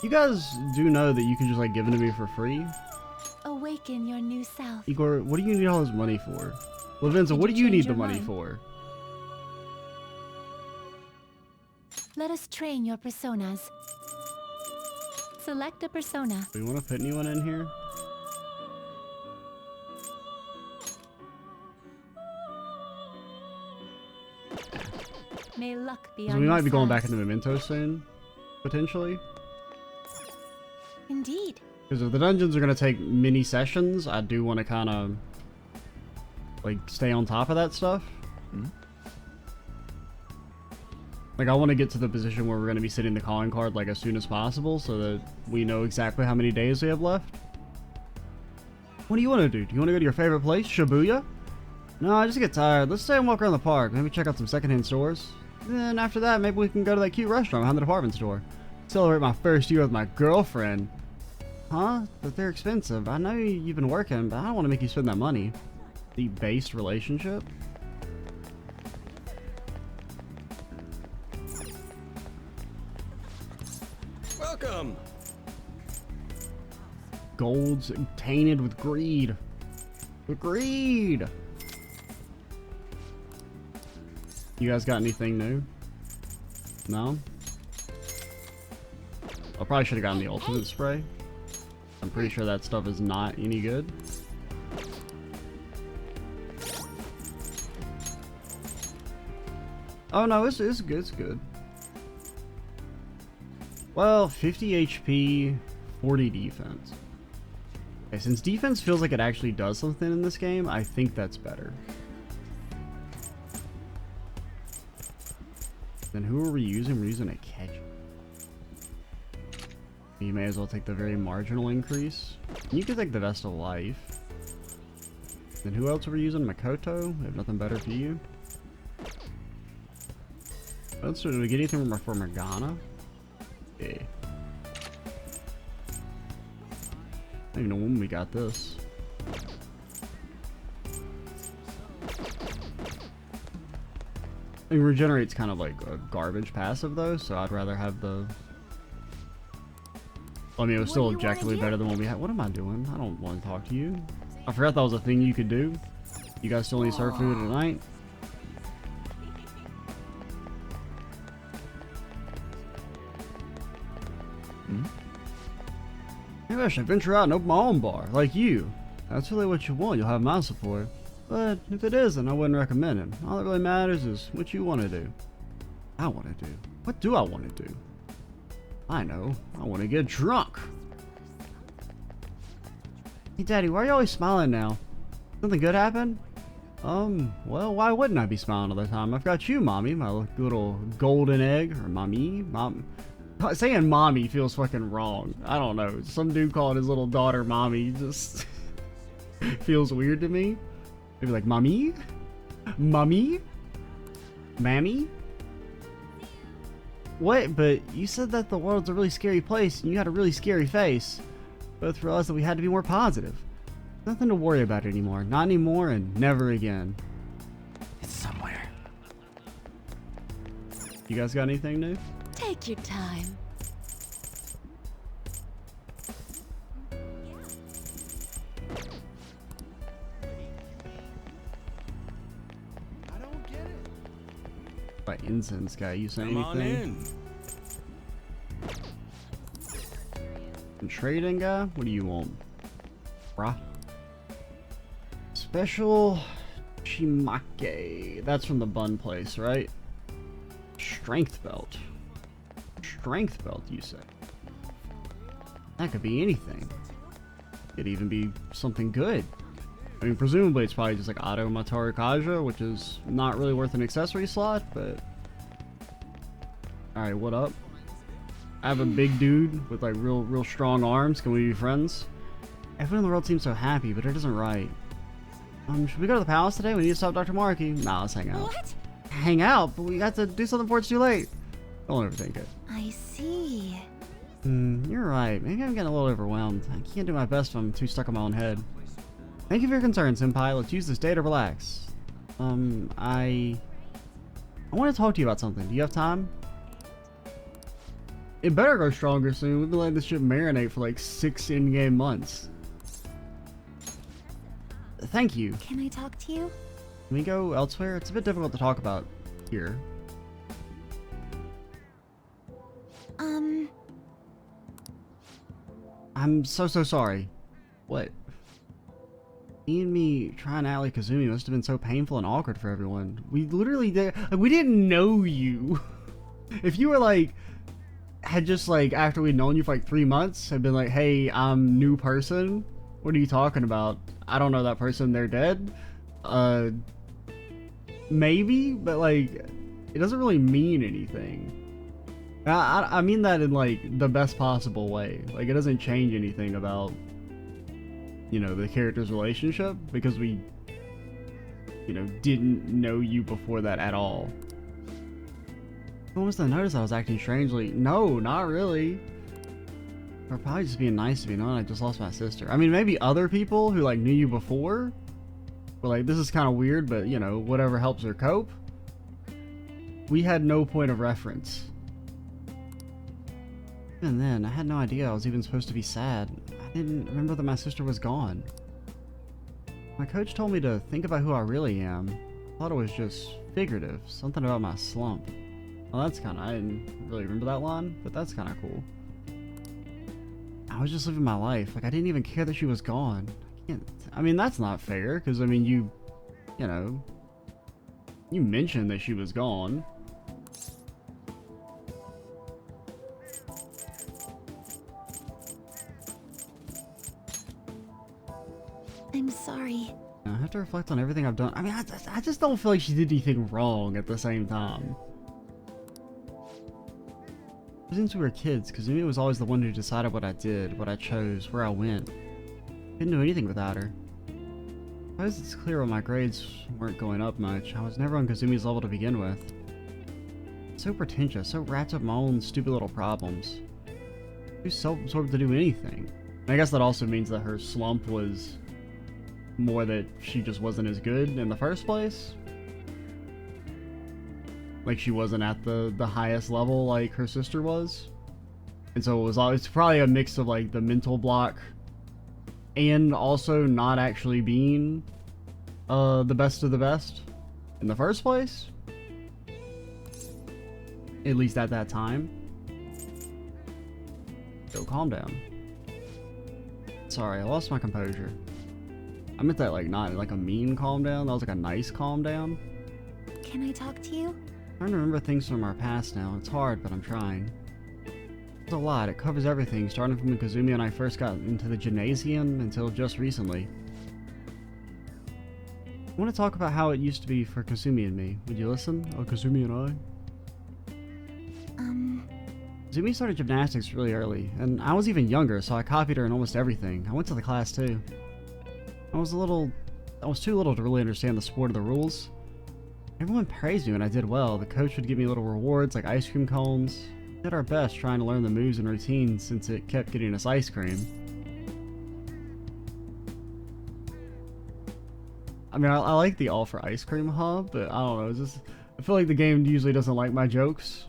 You guys do know that you can just like give it to me for free? Awaken your new self. Igor, what do you need all this money for? Lavenza, Did what do you you change need the your money mind? for? Let us train your personas. Select a persona. Do we want to put anyone in here? May luck be 'Cause on we your might be going side. back into Memento soon, potentially. Indeed. Because if the dungeons are going to take mini sessions, I do want to kind of like stay on top of that stuff. Like I want to get to the position where we're going to be sitting the calling card like as soon as possible so that we know exactly how many days we have left. What do you want to do? Do you want to go to your favorite place, Shibuya? No, I just get tired. Let's stay and walk around the park. Maybe check out some secondhand stores. Then after that, maybe we can go to that cute restaurant behind the department store. Celebrate my first year with my girlfriend. Huh? But they're expensive. I know you've been working, but I don't want to make you spend that money. The based relationship? Welcome! Gold's tainted with greed. With greed! You guys got anything new? No? I probably should have gotten the ultimate spray. I'm pretty sure that stuff is not any good. Oh no, it's good, it's good. Well, 50 HP, 40 defense. Okay, since defense feels like it actually does something in this game, I think that's better. Then who are we using? We're using a catch. You may as well take the very marginal increase. You can take the Vest of Life. Then who else are we using? Makoto? We have nothing better for you. Let's do we get anything for Morgana? Yeah. I don't even know when we got this. It regenerates kind of like a garbage passive though, so I'd rather have the... I mean, it was still objectively better than what we had. What am I doing? I don't want to talk to you. I forgot that was a thing you could do. You guys still need serve food tonight? Maybe I should venture out and open my own bar, like you. That's really what you want, you'll have my support. But if it isn't, I wouldn't recommend it. All that really matters is what you want to do. I want to do. What do I want to do? I know. I want to get drunk. Hey Daddy, why are you always smiling now? Something good happened? Well, why wouldn't I be smiling all the time? I've got you, Mommy, my little golden egg, or Mommy. Saying Mommy feels fucking wrong. I don't know. Some dude called his little daughter Mommy just feels weird to me. Maybe like Mommy? Mummy? Mammy? What? But you said that the world's a really scary place and you had a really scary face. Both realized that we had to be more positive. Nothing to worry about anymore. Not anymore and never again. It's somewhere. You guys got anything new? Take your time. By incense guy, you say Come on anything? in. And trading guy? What do you want? Bruh. Special Chimake. That's from the bun place, right? Strength belt. Strength belt, you say? That could be anything. Could even be something good. I mean, presumably it's probably just like Auto Mataru Kaja, which is not really worth an accessory slot, but... Alright, what up? I have a big dude with like real strong arms. Can we be friends? Everyone in the world seems so happy, but it isn't right. Should we go to the palace today? We need to stop Dr. Maruki. Nah, let's hang out. What? Hang out? But we got to do something before it's too late. Don't overthink it. I see. You're right. Maybe I'm getting a little overwhelmed. I can't do my best if I'm too stuck in my own head. Thank you for your concern, Senpai. Let's use this day to relax. I want to talk to you about something. Do you have time? It better go stronger soon. We've been letting this shit marinate for like 6 in-game months. Thank you. Can I talk to you? Can we go elsewhere? It's a bit difficult to talk about here. I'm so sorry. What? Me and me trying to act like Kazumi must have been so painful and awkward for everyone. We literally did. Like, we didn't know you. If you were like, had just like, after we'd known you for like 3 months, had been like, hey, I'm new person. What are you talking about? I don't know that person. They're dead. Maybe, but like, it doesn't really mean anything. I mean that in like the best possible way. Like, it doesn't change anything about, you know, the character's relationship because we, you know, didn't know you before that at all. When was the notice I was acting strangely? No, not really. Or probably just being nice to me, knowing I just lost my sister. I mean, maybe other people who like knew you before were like, this is kind of weird, but you know, whatever helps her cope. We had no point of reference. Even then, I had no idea I was even supposed to be sad. I didn't remember that my sister was gone. My coach told me to think about who I really am. I thought it was just figurative, something about my slump. Well, that's kind of, I didn't really remember that line, but that's kind of cool. I was just living my life. Like, I didn't even care that she was gone. I mean, that's not fair, because, I mean, you know, you mentioned that she was gone. I'm sorry. I have to reflect on everything I've done. I mean, I just don't feel like she did anything wrong at the same time. Since we were kids, Kazumi was always the one who decided what I did, what I chose, where I went. Didn't do anything without her. I suppose it's clear when my grades weren't going up much. I was never on Kazumi's level to begin with. So pretentious, so wrapped up in my own stupid little problems. Too self-absorbed to do anything. And I guess that also means that her slump was more that she just wasn't as good in the first place. Like she wasn't at the highest level like her sister was. And so it's probably a mix of like the mental block and also not actually being the best of the best in the first place. At least at that time. Yo, calm down. Sorry, I lost my composure. I meant that like not like a mean calm down, that was like a nice calm down. Can I talk to you? I'm trying to remember things from our past now. It's hard, but I'm trying. It's a lot. It covers everything, starting from when Kazumi and I first got into the gymnasium until just recently. I want to talk about how it used to be for Kazumi and me. Would you listen? Oh, Kazumi and I? Kazumi started gymnastics really early, and I was even younger, so I copied her in almost everything. I went to the class too. I was too little to really understand the sport of the rules. Everyone praised me when I did well. The coach would give me little rewards like ice cream cones. We did our best trying to learn the moves and routines since it kept getting us ice cream. I mean, I like the all for ice cream hub, but I don't know, it's just, I feel like the game usually doesn't like my jokes.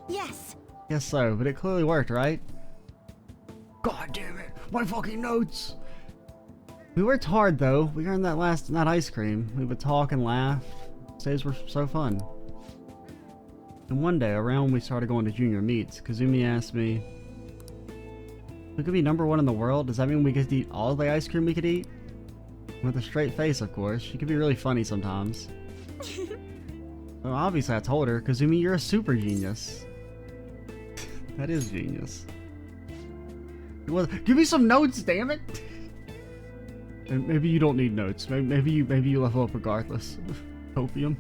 Yes. Guess so, but it clearly worked, right? God damn it, my fucking notes! We worked hard though. We earned that ice cream. We would talk and laugh. Days were so fun. And one day, around when we started going to junior meets, Kazumi asked me, "We could be #1 in the world? Does that mean we could eat all the ice cream we could eat?" With a straight face, of course. She could be really funny sometimes. Well, obviously I told her, "Kazumi, you're a super genius." That is genius. Well, give me some notes, damn it! And maybe you don't need notes. Maybe you level up regardless. Opium.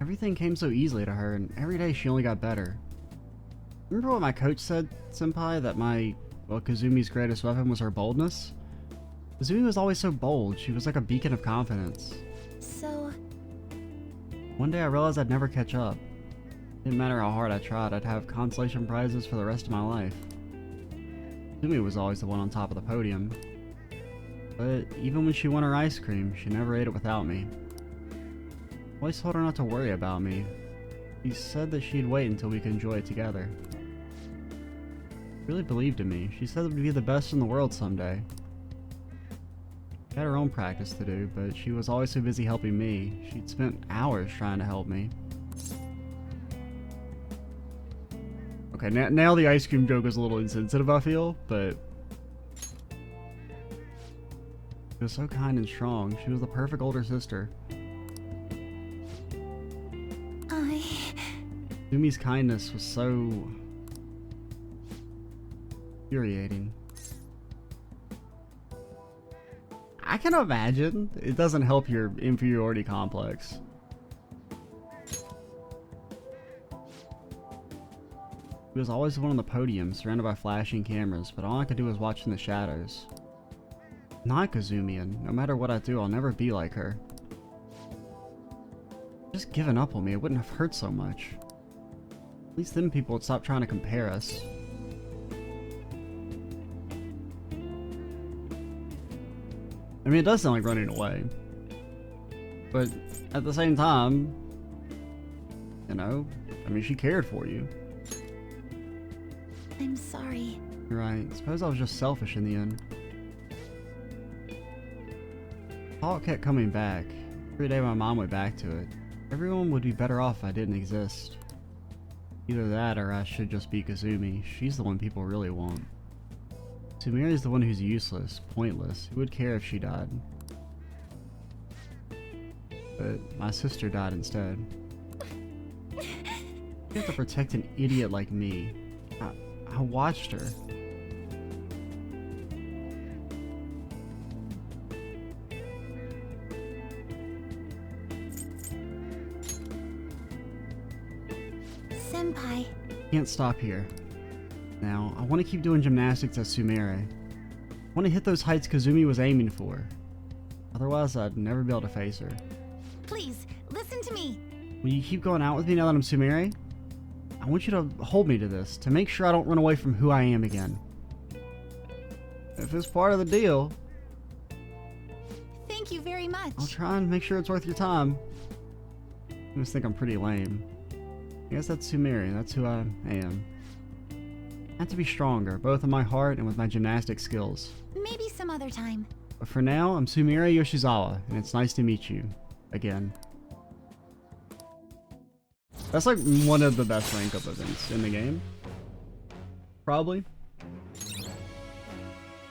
Everything came so easily to her, and every day she only got better. Remember what my coach said, Senpai? That Kazumi's greatest weapon was her boldness? Kazumi was always so bold. She was like a beacon of confidence. So... One day I realized I'd never catch up. Didn't matter how hard I tried, I'd have consolation prizes for the rest of my life. Kazumi was always the one on top of the podium. But even when she won her ice cream, she never ate it without me. I always told her not to worry about me. She said that she'd wait until we could enjoy it together. She really believed in me. She said that we'd be the best in the world someday. She had her own practice to do, but she was always so busy helping me. She'd spent hours trying to help me. Okay, now the ice cream joke is a little insensitive, I feel, but... She was so kind and strong. She was the perfect older sister. Yumi's kindness was so... infuriating. I can imagine. It doesn't help your inferiority complex. He was always the one on the podium, surrounded by flashing cameras, but all I could do was watch in the shadows. Not Kazumi, and no matter what I do, I'll never be like her. Just giving up on me, it wouldn't have hurt so much. At least then people would stop trying to compare us. I mean, it does sound like running away. But at the same time, you know, I mean, she cared for you. I'm sorry. You're right. Suppose I was just selfish in the end. Thought kept coming back. Every day my mom went back to it. Everyone would be better off if I didn't exist. Either that or I should just be Kazumi. She's the one people really want. Sumire is the one who's useless, pointless. Who would care if she died? But my sister died instead. You have to protect an idiot like me. I watched her. Senpai. Can't stop here. Now, I want to keep doing gymnastics as Sumire. I want to hit those heights Kazumi was aiming for. Otherwise, I'd never be able to face her. Please, listen to me. Will you keep going out with me now that I'm Sumire? I want you to hold me to this, to make sure I don't run away from who I am again. If it's part of the deal, Thank you very much. I'll try and make sure it's worth your time. I just think I'm pretty lame. I guess that's Sumire, that's who I am. I have to be stronger, both in my heart and with my gymnastic skills. Maybe some other time. But for now, I'm Sumire Yoshizawa, and it's nice to meet you. Again. That's like one of the best rank up events in the game. Probably.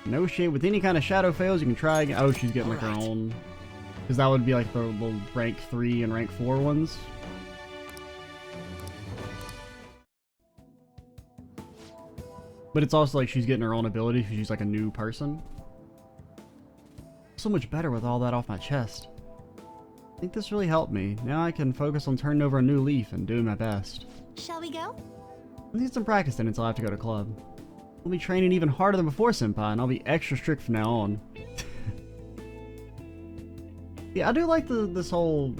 Negotiate with any kind of shadow fails, you can try again. Oh, she's getting like her own. Because that would be like the rank 3 and rank 4 ones. But it's also like she's getting her own ability because she's like a new person. So much better with all that off my chest. I think this really helped me. Now I can focus on turning over a new leaf and doing my best. Shall we go? I need some practice then until I have to go to club. I'll be training even harder than before, Senpai, and I'll be extra strict from now on. Yeah, I do like this whole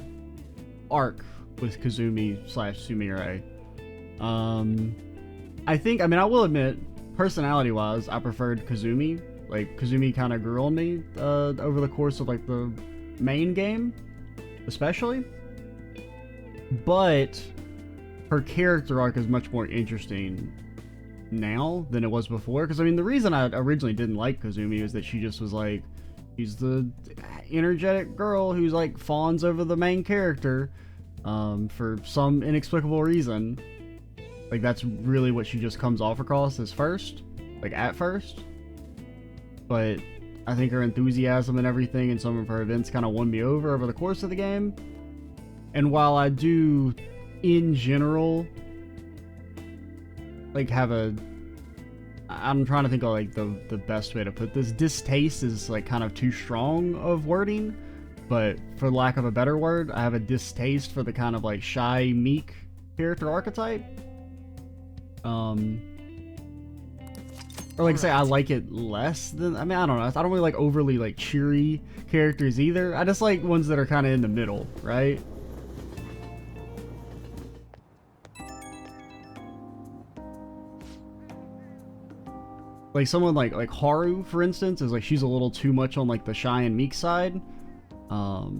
arc with Kazumi / Sumire. I mean, I will admit, personality-wise, I preferred Kazumi. Like, Kazumi kind of grew on me over the course of, like, the main game, especially. But her character arc is much more interesting now than it was before. Because, I mean, the reason I originally didn't like Kazumi is that she just was, like, she's the energetic girl who's, like, fawns over the main character for some inexplicable reason. Like, that's really what she just comes off across as first. Like, at first. But I think her enthusiasm and everything and some of her events kind of won me over the course of the game. And while I do, in general, like, have a... I'm trying to think of, like, the best way to put this. Distaste is, like, kind of too strong of wording. But for lack of a better word, I have a distaste for the kind of, like, shy, meek character archetype. Or like I say, I like it less than, I mean, I don't know. I don't really like overly like cheery characters either. I just like ones that are kind of in the middle, right? Like someone like Haru, for instance, is like she's a little too much on like the shy and meek side. So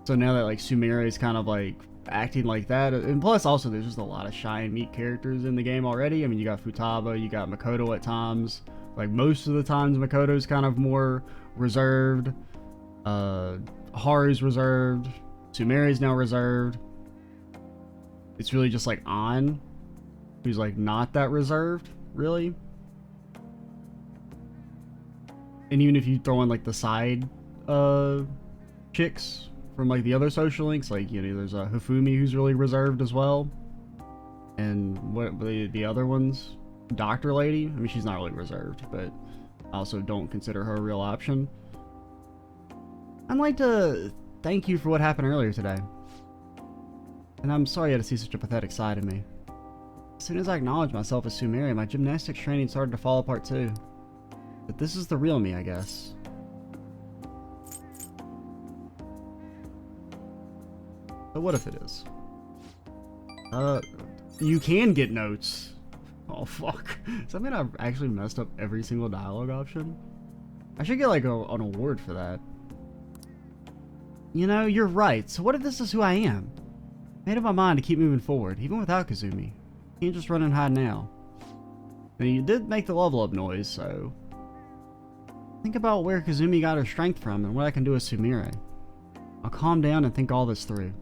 now that like Sumire is kind of like acting like that, and plus also there's just a lot of shy and meek characters in the game already. I mean, you got Futaba, you got Makoto at times. Like most of the times Makoto's kind of more reserved. Haru's reserved. Sumire's now reserved. It's really just like An, who's like not that reserved, really. And even if you throw in like the side chicks from like the other social links, like, you know, there's a Hifumi who's really reserved as well, and what the other ones, Doctor Lady, I mean, she's not really reserved, but I also don't consider her a real option. I'd like to thank you for what happened earlier today, and I'm sorry you had to see such a pathetic side of me. As soon as I acknowledged myself as Sumire, my gymnastics training started to fall apart too. But this is the real me, I guess. But what if it is? You can get notes. Oh, fuck. Does that mean I've actually messed up every single dialogue option? I should get, like, an award for that. You know, you're right. So what if this is who I am? I made up my mind to keep moving forward, even without Kazumi. Can't just run and hide now. I mean, you did make the level up noise, so... Think about where Kazumi got her strength from and what I can do with Sumire. I'll calm down and think all this through.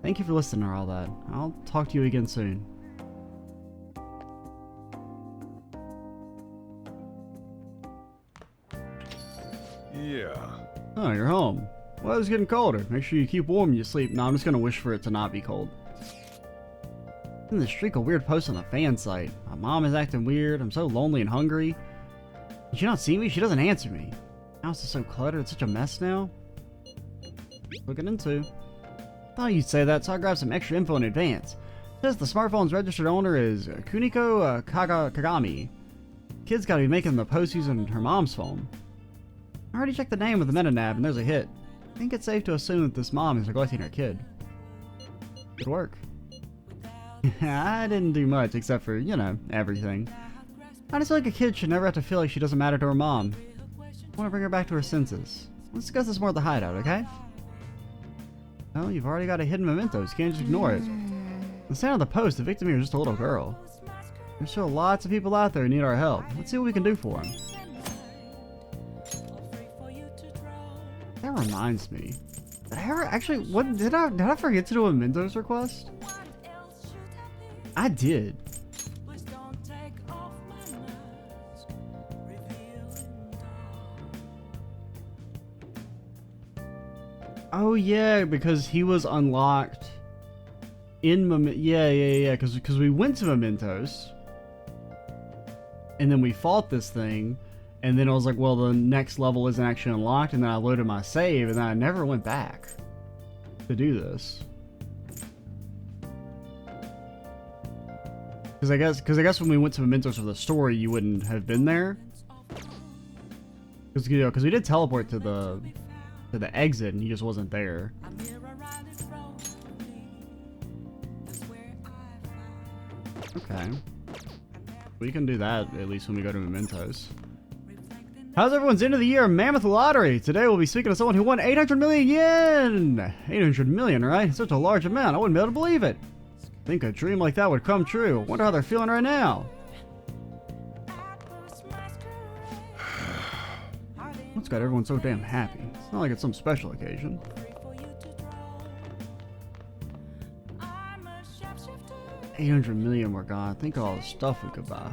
Thank you for listening to all that. I'll talk to you again soon. Yeah. Oh, you're home. Well, it's getting colder. Make sure you keep warm when you sleep. No, I'm just gonna wish for it to not be cold. In the streak of weird posts on the fan site. My mom is acting weird. I'm so lonely and hungry. Did she not see me? She doesn't answer me. The house is so cluttered. It's such a mess now. Looking into. Thought you'd say that, so I grabbed some extra info in advance. It says the smartphone's registered owner is Kuniko Kagami. Kid's gotta be making the post using her mom's phone. I already checked the name with the meta-nav and there's a hit. I think it's safe to assume that this mom is neglecting her kid. Good work. I didn't do much except for, you know, everything. I just feel like a kid should never have to feel like she doesn't matter to her mom. I want to bring her back to her senses. Let's discuss this more at the hideout, okay? No, you've already got a hidden memento, so you can't just ignore it. The sound of the post, the victim here is just a little girl. There's still lots of people out there who need our help. Let's see what we can do for them. That reminds me. Did I ever actually, what, did I forget to do a Mentos request? I did. Oh yeah, because he was unlocked in yeah, because we went to Mementos, and then we fought this thing, and then I was like, well, the next level isn't actually unlocked, and then I loaded my save, and then I never went back to do this. Because I guess when we went to Mementos for the story, you wouldn't have been there. Because we did teleport to the exit, and he just wasn't there. Okay, we can do that at least when we go to Mementos. How's everyone's end of the year mammoth lottery? Today we'll be speaking to someone who won 800 million yen. 800 million, right? Such a large amount. I wouldn't be able to believe it. Think a dream like that would come true. Wonder how they're feeling right now. What's got everyone so damn happy? It's not like it's some special occasion. $800 million we're gone. Think of all the stuff we could buy.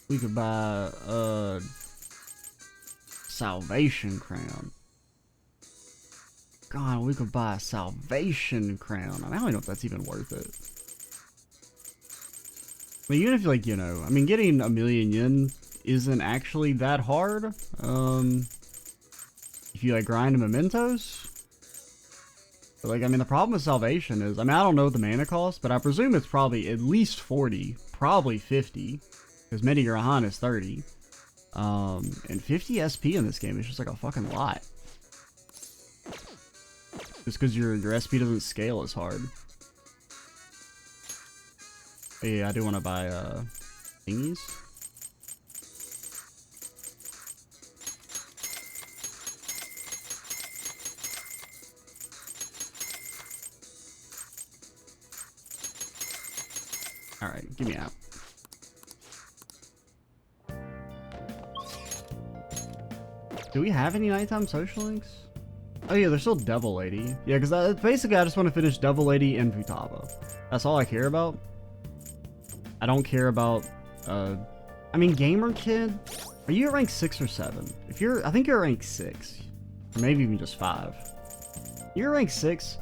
We could buy a Salvation Crown. God, we could buy a Salvation Crown. I mean, I don't know if that's even worth it. I mean, even if, like, you know, I mean, getting a million yen isn't actually that hard. If you, like, grind mementos. But, like, I mean, the problem with Salvation is, I mean, I don't know what the mana cost, but I presume it's probably at least 40, probably 50, because Medirahan is 30. And 50 SP in this game is just, like, a fucking lot. Just because your SP doesn't scale as hard. But yeah, I do want to buy thingies. Alright, give me out. Do we have any nighttime social links? Oh yeah, there's still Devil Lady. Yeah, because basically I just want to finish Devil Lady and Futaba. That's all I care about. I don't care about, I mean, Gamer Kid, are you at rank 6 or 7? If you're, I think you're at rank 6. Or maybe even just 5. You're at rank 6.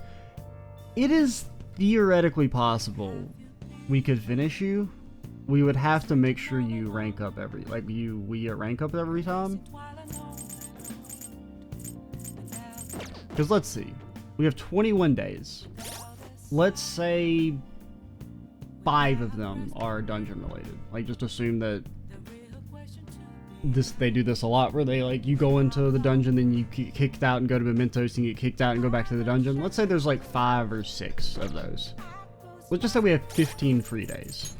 It is theoretically possible we could finish you. We would have to make sure you rank up every, like, we rank up every time. Because let's see, we have 21 days. Let's say 5 of them are dungeon related. Like, just assume that they do this a lot, where they, like, you go into the dungeon, then you get kicked out and go to Mementos, and you get kicked out and go back to the dungeon. Let's say there's like 5 or 6 of those. Let's just say we have 15 free days.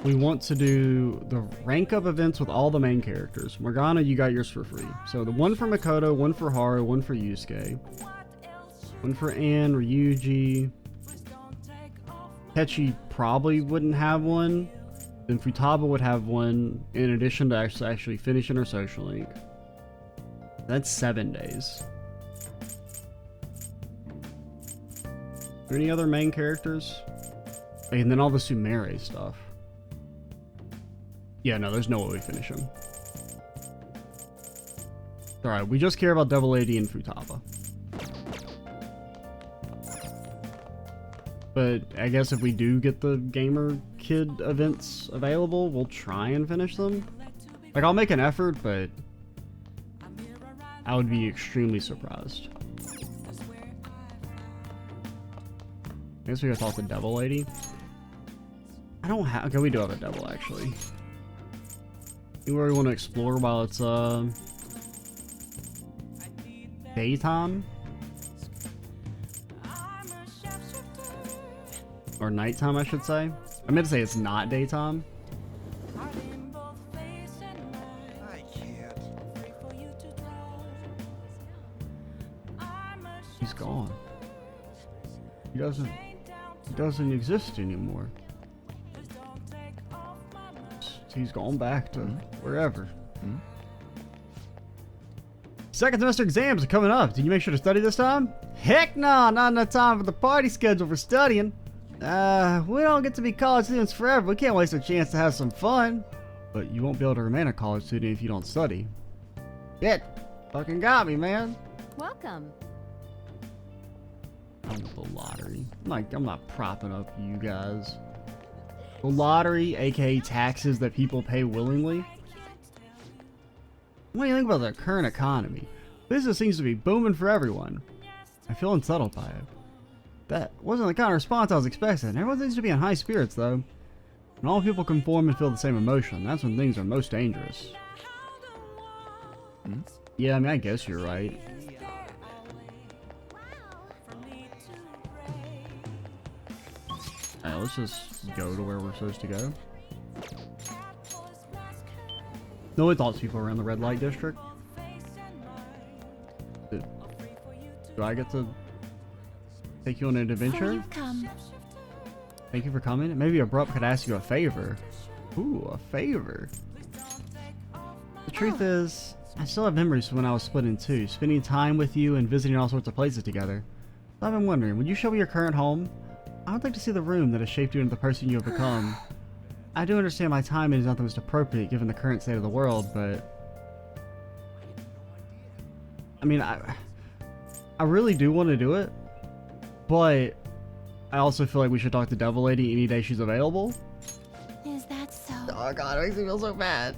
We want to do the rank up events with all the main characters. Morgana, you got yours for free. So the one for Makoto, one for Haru, one for Yusuke, one for Anne, Ryuji. Techi probably wouldn't have one. Then Futaba would have one, in addition to actually finishing her social link. That's 7 days. Are there any other main characters? And then all the Sumere stuff. Yeah, no, there's no way we finish him. Alright, we just care about Double 80 and Futaba. But I guess if we do get the Gamer Kid events available, we'll try and finish them. Like, I'll make an effort, but I would be extremely surprised. I guess we gotta talk to Double Lady. I don't have. Okay, we do have a double actually. Anywhere we want to explore while it's daytime or nighttime, I should say. I meant to say it's not daytime. I can't. He's gone. He doesn't exist anymore. He's gone back to wherever. Second semester exams are coming up. Did you make sure to study this time? Heck no, not enough time for the party schedule for studying. We don't get to be college students forever. We can't waste a chance to have some fun. But you won't be able to remain a college student if you don't study. Shit, fucking got me, man. Welcome. I'm with the lottery. I'm not propping up you guys. The lottery, aka taxes that people pay willingly. What do you think about the current economy? Business seems to be booming for everyone. I feel unsettled by it. That wasn't the kind of response I was expecting. Everyone seems to be in high spirits, though. When all people conform and feel the same emotion, that's when things are most dangerous. Yeah, I mean, I guess you're right. Alright, let's just go to where we're supposed to go. No one thoughts people around the red light district. Do I get to take you on an adventure? You've come. Thank you for coming. Maybe Abrupt could ask you a favor. Ooh, a favor. The truth is, I still have memories from when I was split in two, spending time with you and visiting all sorts of places together. So I've been wondering, would you show me your current home? I would like to see the room that has shaped you into the person you have become. I do understand my timing is not the most appropriate given the current state of the world, but I mean, I really do want to do it, but I also feel like we should talk to Devil Lady any day she's available. Is that so? Oh god, it makes me feel so bad.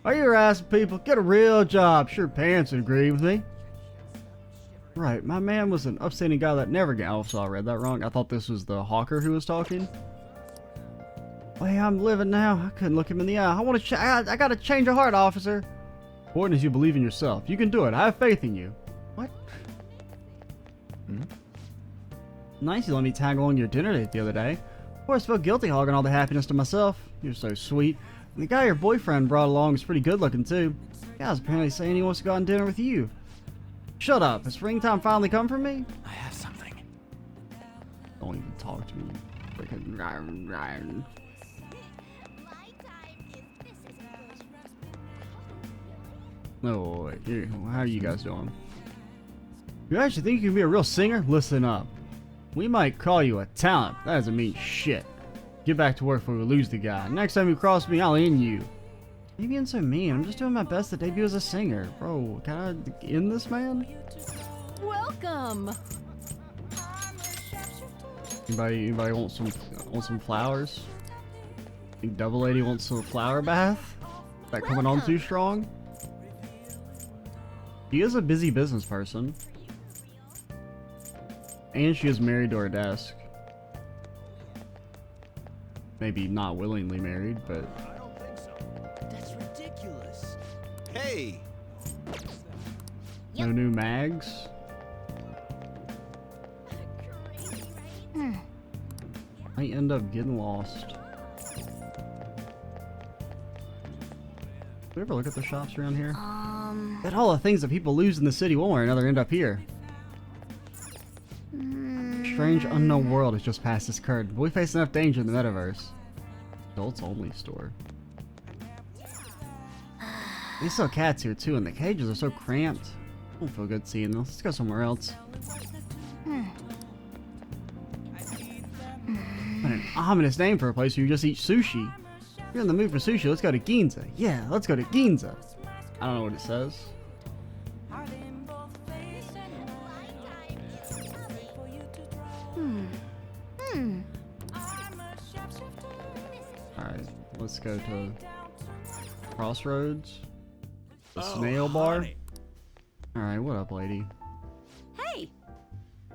Are you harassing people? Get a real job. Sure, parents would agree with me. Right, my man was an upstanding guy that never got. Oh, so I read that wrong. I thought this was the hawker who was talking. Way I'm living now, I couldn't look him in the eye. I gotta change your heart, officer. Important is you believe in yourself. You can do it. I have faith in you. What? Nice you let me tag along your dinner date the other day. Of course, I felt guilty hogging all the happiness to myself. You're so sweet. And the guy your boyfriend brought along is pretty good looking too. The guy's apparently saying he wants to go on dinner with you. Shut up. Has spring time finally come for me? I have something. Don't even talk to me. Freaking. No, wait. Here, how are you guys doing? You actually think you can be a real singer? Listen up. We might call you a talent. That doesn't mean shit. Get back to work before we lose the guy. Next time you cross me, I'll end you. You being so mean. I'm just doing my best to debut as a singer. Bro, can I end this man? Welcome. Anybody want some flowers? Think Double Lady wants some flower bath? Is that coming on too strong? She is a busy business person. And she is married to her desk. Maybe not willingly married, but... I don't think so. That's ridiculous. Hey! No new mags? Might end up getting lost. Do we ever look at the shops around here? Bet all the things that people lose in the city one way or another end up here. Strange unknown world has just passed this curtain, but we face enough danger in the metaverse. Adults only store. They sell cats here too, and the cages are so cramped. I don't feel good seeing them. Let's go somewhere else. What an ominous name for a place where you just eat sushi. you're in the mood for sushi, let's go to Ginza. Yeah, let's go to Ginza. I don't know what it says. Alright, let's go to Crossroads. The snail bar. Alright, what up, lady? Hey!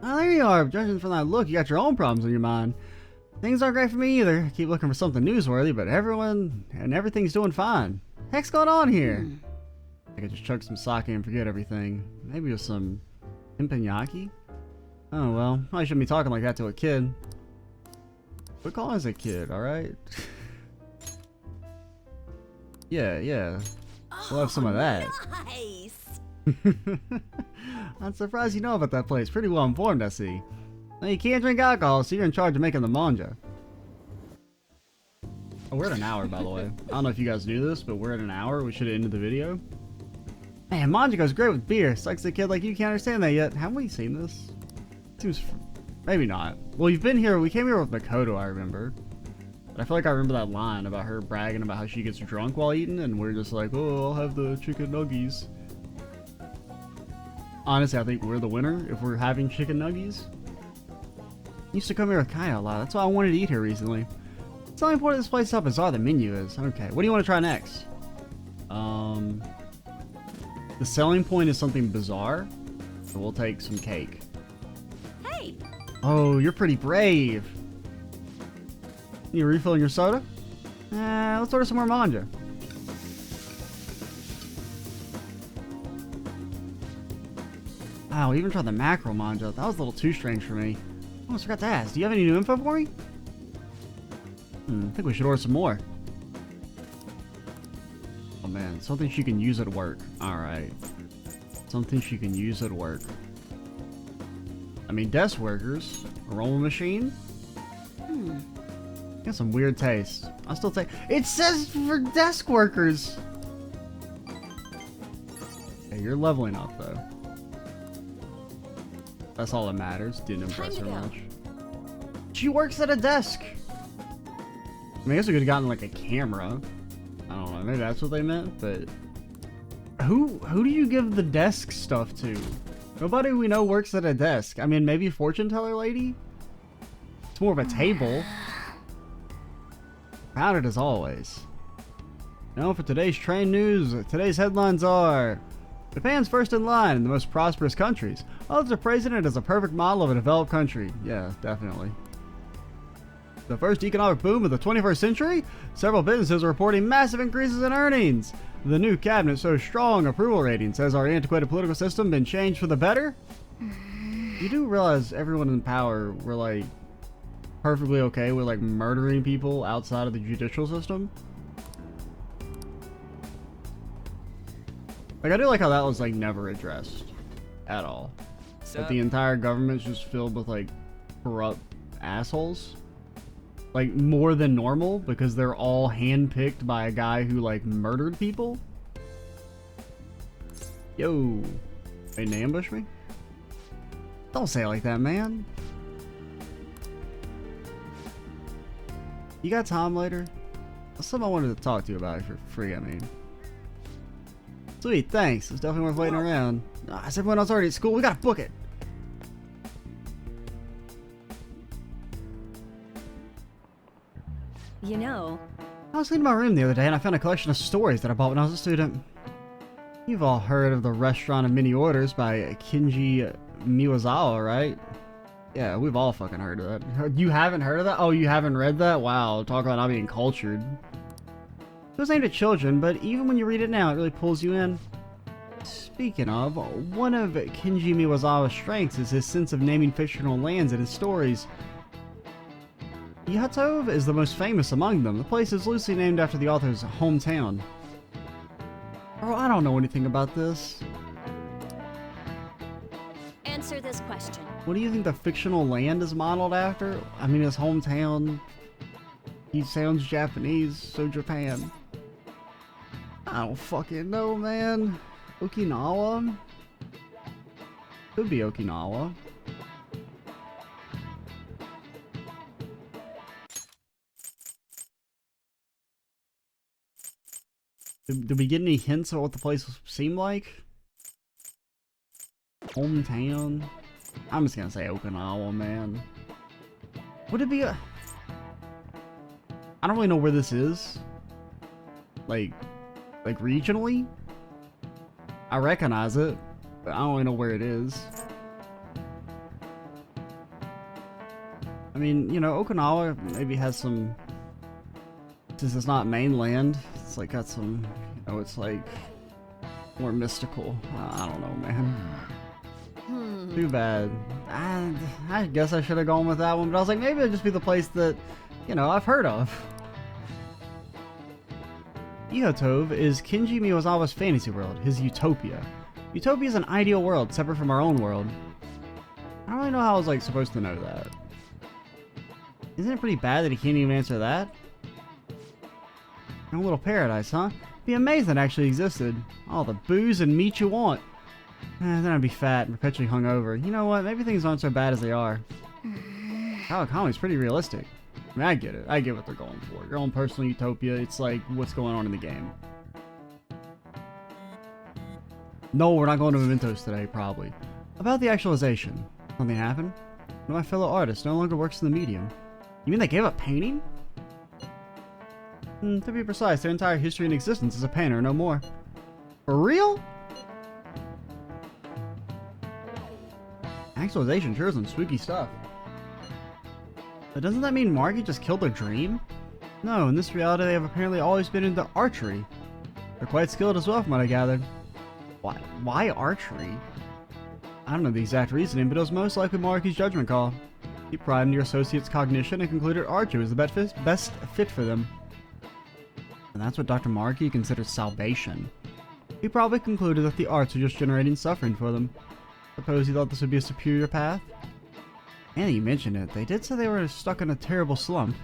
Oh, there you are. Judging from that look, you got your own problems on your mind. Things aren't great for me either. Keep looking for something newsworthy, but everyone and everything's doing fine. Heck's going on here? I could just chug some sake and forget everything. Maybe with some teppanyaki? Oh well, I shouldn't be talking like that to a kid. Quit calling us a kid, alright? Yeah. We'll have some of that. Nice! I'm surprised you know about that place. Pretty well informed, I see. Now, you can't drink alcohol, so you're in charge of making the manja. Oh, we're at an hour, by the way. I don't know if you guys knew this, but we're at an hour. We should have ended the video. Man, manja goes great with beer. Sucks a kid like you can't understand that yet. Haven't we seen this? Seems... maybe not. Well, you've been here. We came here with Makoto, I remember. But I feel like I remember that line about her bragging about how she gets drunk while eating, and we're just like, oh, I'll have the chicken nuggies. Honestly, I think we're the winner if we're having chicken nuggies. I used to come here with Kaya a lot. That's why I wanted to eat here recently. It's not important this place is how bizarre the menu is. Okay, what do you want to try next? The selling point is something bizarre, so we'll take some cake. Hey! Oh, you're pretty brave. You refilling your soda? Let's order some more manja. Wow, we even tried the mackerel manja. That was a little too strange for me. I almost forgot to ask. Do you have any new info for me? I think we should order some more. Oh man, something she can use at work. Alright. Something she can use at work. I mean, desk workers. A rolling machine? Got some weird taste. I'll still take... it says for desk workers! Okay, you're leveling up though. That's all that matters. Didn't impress her much. She works at a desk! I mean, I guess we could have gotten like a camera. I don't know, maybe that's what they meant, but... Who do you give the desk stuff to? Nobody we know works at a desk. I mean, maybe fortune teller lady? It's more of a table. Crowded as always. Now for today's train news, today's headlines are... Japan's first in line in the most prosperous countries. Others are praising it as a perfect model of a developed country. Yeah, definitely. The first economic boom of the 21st century? Several businesses are reporting massive increases in earnings. The new cabinet shows strong approval ratings. Has our antiquated political system been changed for the better? You do realize everyone in power were like perfectly okay with like murdering people outside of the judicial system? Like, I do like how that was like never addressed at all. That the entire government's just filled with like corrupt assholes. Like, more than normal, because they're all handpicked by a guy who, like, murdered people? Yo. Wait, they ambush me? Don't say it like that, man. You got time later? That's something I wanted to talk to you about for free, I mean. Sweet, thanks. It's definitely worth waiting around. Is everyone else already at school? We gotta book it. You know, I was cleaning my room the other day and I found a collection of stories that I bought when I was a student. You've all heard of the Restaurant of Many Orders by Kenji Miyazawa, right? Yeah, we've all fucking heard of that. You haven't heard of that? Oh, you haven't read that? Wow, talk about not being cultured. It was aimed at children, but even when you read it now, it really pulls you in. Speaking of, one of Kenji Miyazawa's strengths is his sense of naming fictional lands in his stories. Yatov is the most famous among them. The place is loosely named after the author's hometown. Bro, I don't know anything about this. answer this question. What do you think the fictional land is modeled after? I mean, his hometown. He sounds Japanese, so Japan. I don't fucking know, man. Okinawa? Could be Okinawa. Did we get any hints of what the place seemed like? Hometown? I'm just gonna say Okinawa, man. Would it be a... I don't really know where this is. Like regionally? I recognize it, but I don't really know where it is. I mean, you know, Okinawa maybe has some... Since it's not mainland, it's like got some... You know, it's like... more mystical. I don't know, man. Too bad. I guess I should have gone with that one, but I was like, maybe it'll just be the place that, you know, I've heard of. Ihotov is Kinji Miyazawa's fantasy world, his utopia. Utopia is an ideal world, separate from our own world. I don't really know how I was, like, supposed to know that. Isn't it pretty bad that he can't even answer that? No little paradise, huh? Be amazed that actually existed. All the booze and meat you want. Then I'd be fat and perpetually hungover. You know what? Maybe things aren't so bad as they are. Kawakomi's pretty realistic. I mean, I get it. I get what they're going for. Your own personal utopia. It's like what's going on in the game. No, we're not going to Mementos today, probably. About the actualization. Something happened? One of my fellow artists no longer works in the medium. You mean they gave up painting? To be precise, their entire history and existence as a painter, no more. For real? Actualization sure is some spooky stuff. But doesn't that mean Maruki just killed their dream? No, in this reality they have apparently always been into archery. They're quite skilled as well from what I gathered. Why archery? I don't know the exact reasoning, but it was most likely Maruki's judgment call. He pried into your associate's cognition and concluded archery was the best fit for them. And that's what Dr. Maruki considers salvation. He probably concluded that the arts were just generating suffering for them. Suppose he thought this would be a superior path? And you mentioned it, they did say they were stuck in a terrible slump.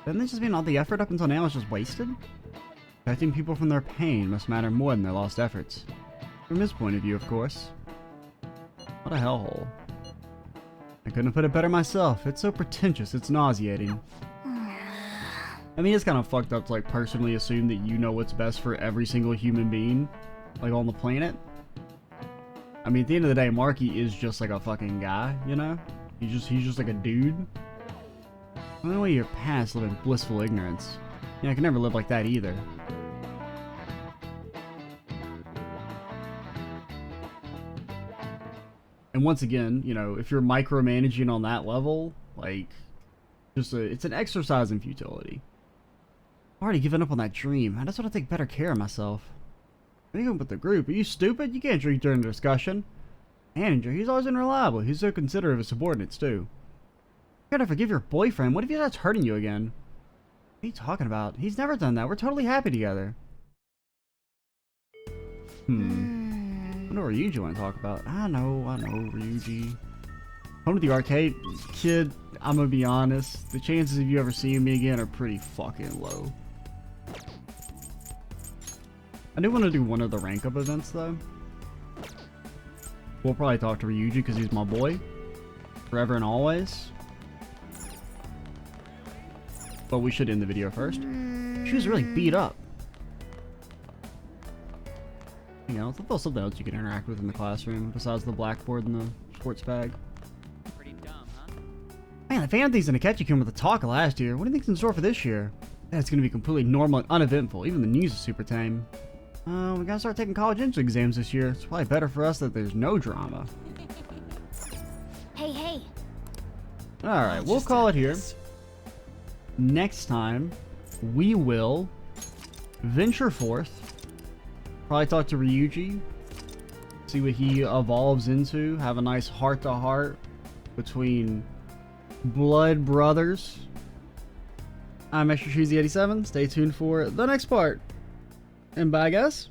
Doesn't this just mean all the effort up until now was just wasted? Protecting people from their pain must matter more than their lost efforts. From his point of view, of course. What a hellhole. I couldn't have put it better myself. It's so pretentious, it's nauseating. I mean, it's kind of fucked up to, like, personally assume that you know what's best for every single human being, like, on the planet. I mean, at the end of the day, Maruki is just like a fucking guy, you know? He's just like a dude. The only way you're past living blissful ignorance. Yeah, I can never live like that either. And once again, you know, if you're micromanaging on that level, like, it's an exercise in futility. I've already given up on that dream. I just want to take better care of myself. Even with the group, are you stupid? You can't drink during the discussion. Manager, he's always unreliable. He's so considerate of his subordinates, too. You gotta forgive your boyfriend. What if he starts hurting you again? What are you talking about? He's never done that. We're totally happy together. I wonder what Ryuji want to talk about. I know, Ryuji. Home to the arcade. Kid, I'm gonna be honest. The chances of you ever seeing me again are pretty fucking low. I do want to do one of the rank up events, though. We'll probably talk to Ryuji because he's my boy. Forever and always. But we should end the video first. She was really beat up. You know, I thought there was something else you could interact with in the classroom besides the blackboard and the sports bag. Pretty dumb, huh? Man, the fan thing's in Akechi-kun with the talk last year. What do you think's in store for this year? Yeah, it's gonna be completely normal and uneventful. Even the news is super tame. We gotta start taking college entrance exams this year. It's probably better for us that there's no drama. Hey. Alright, we'll call it here. Next time, we will venture forth. Probably talk to Ryuji. See what he evolves into. Have a nice heart-to-heart between blood brothers. I'm Extra Cheesy 87. Stay tuned for the next part. And bye, guys.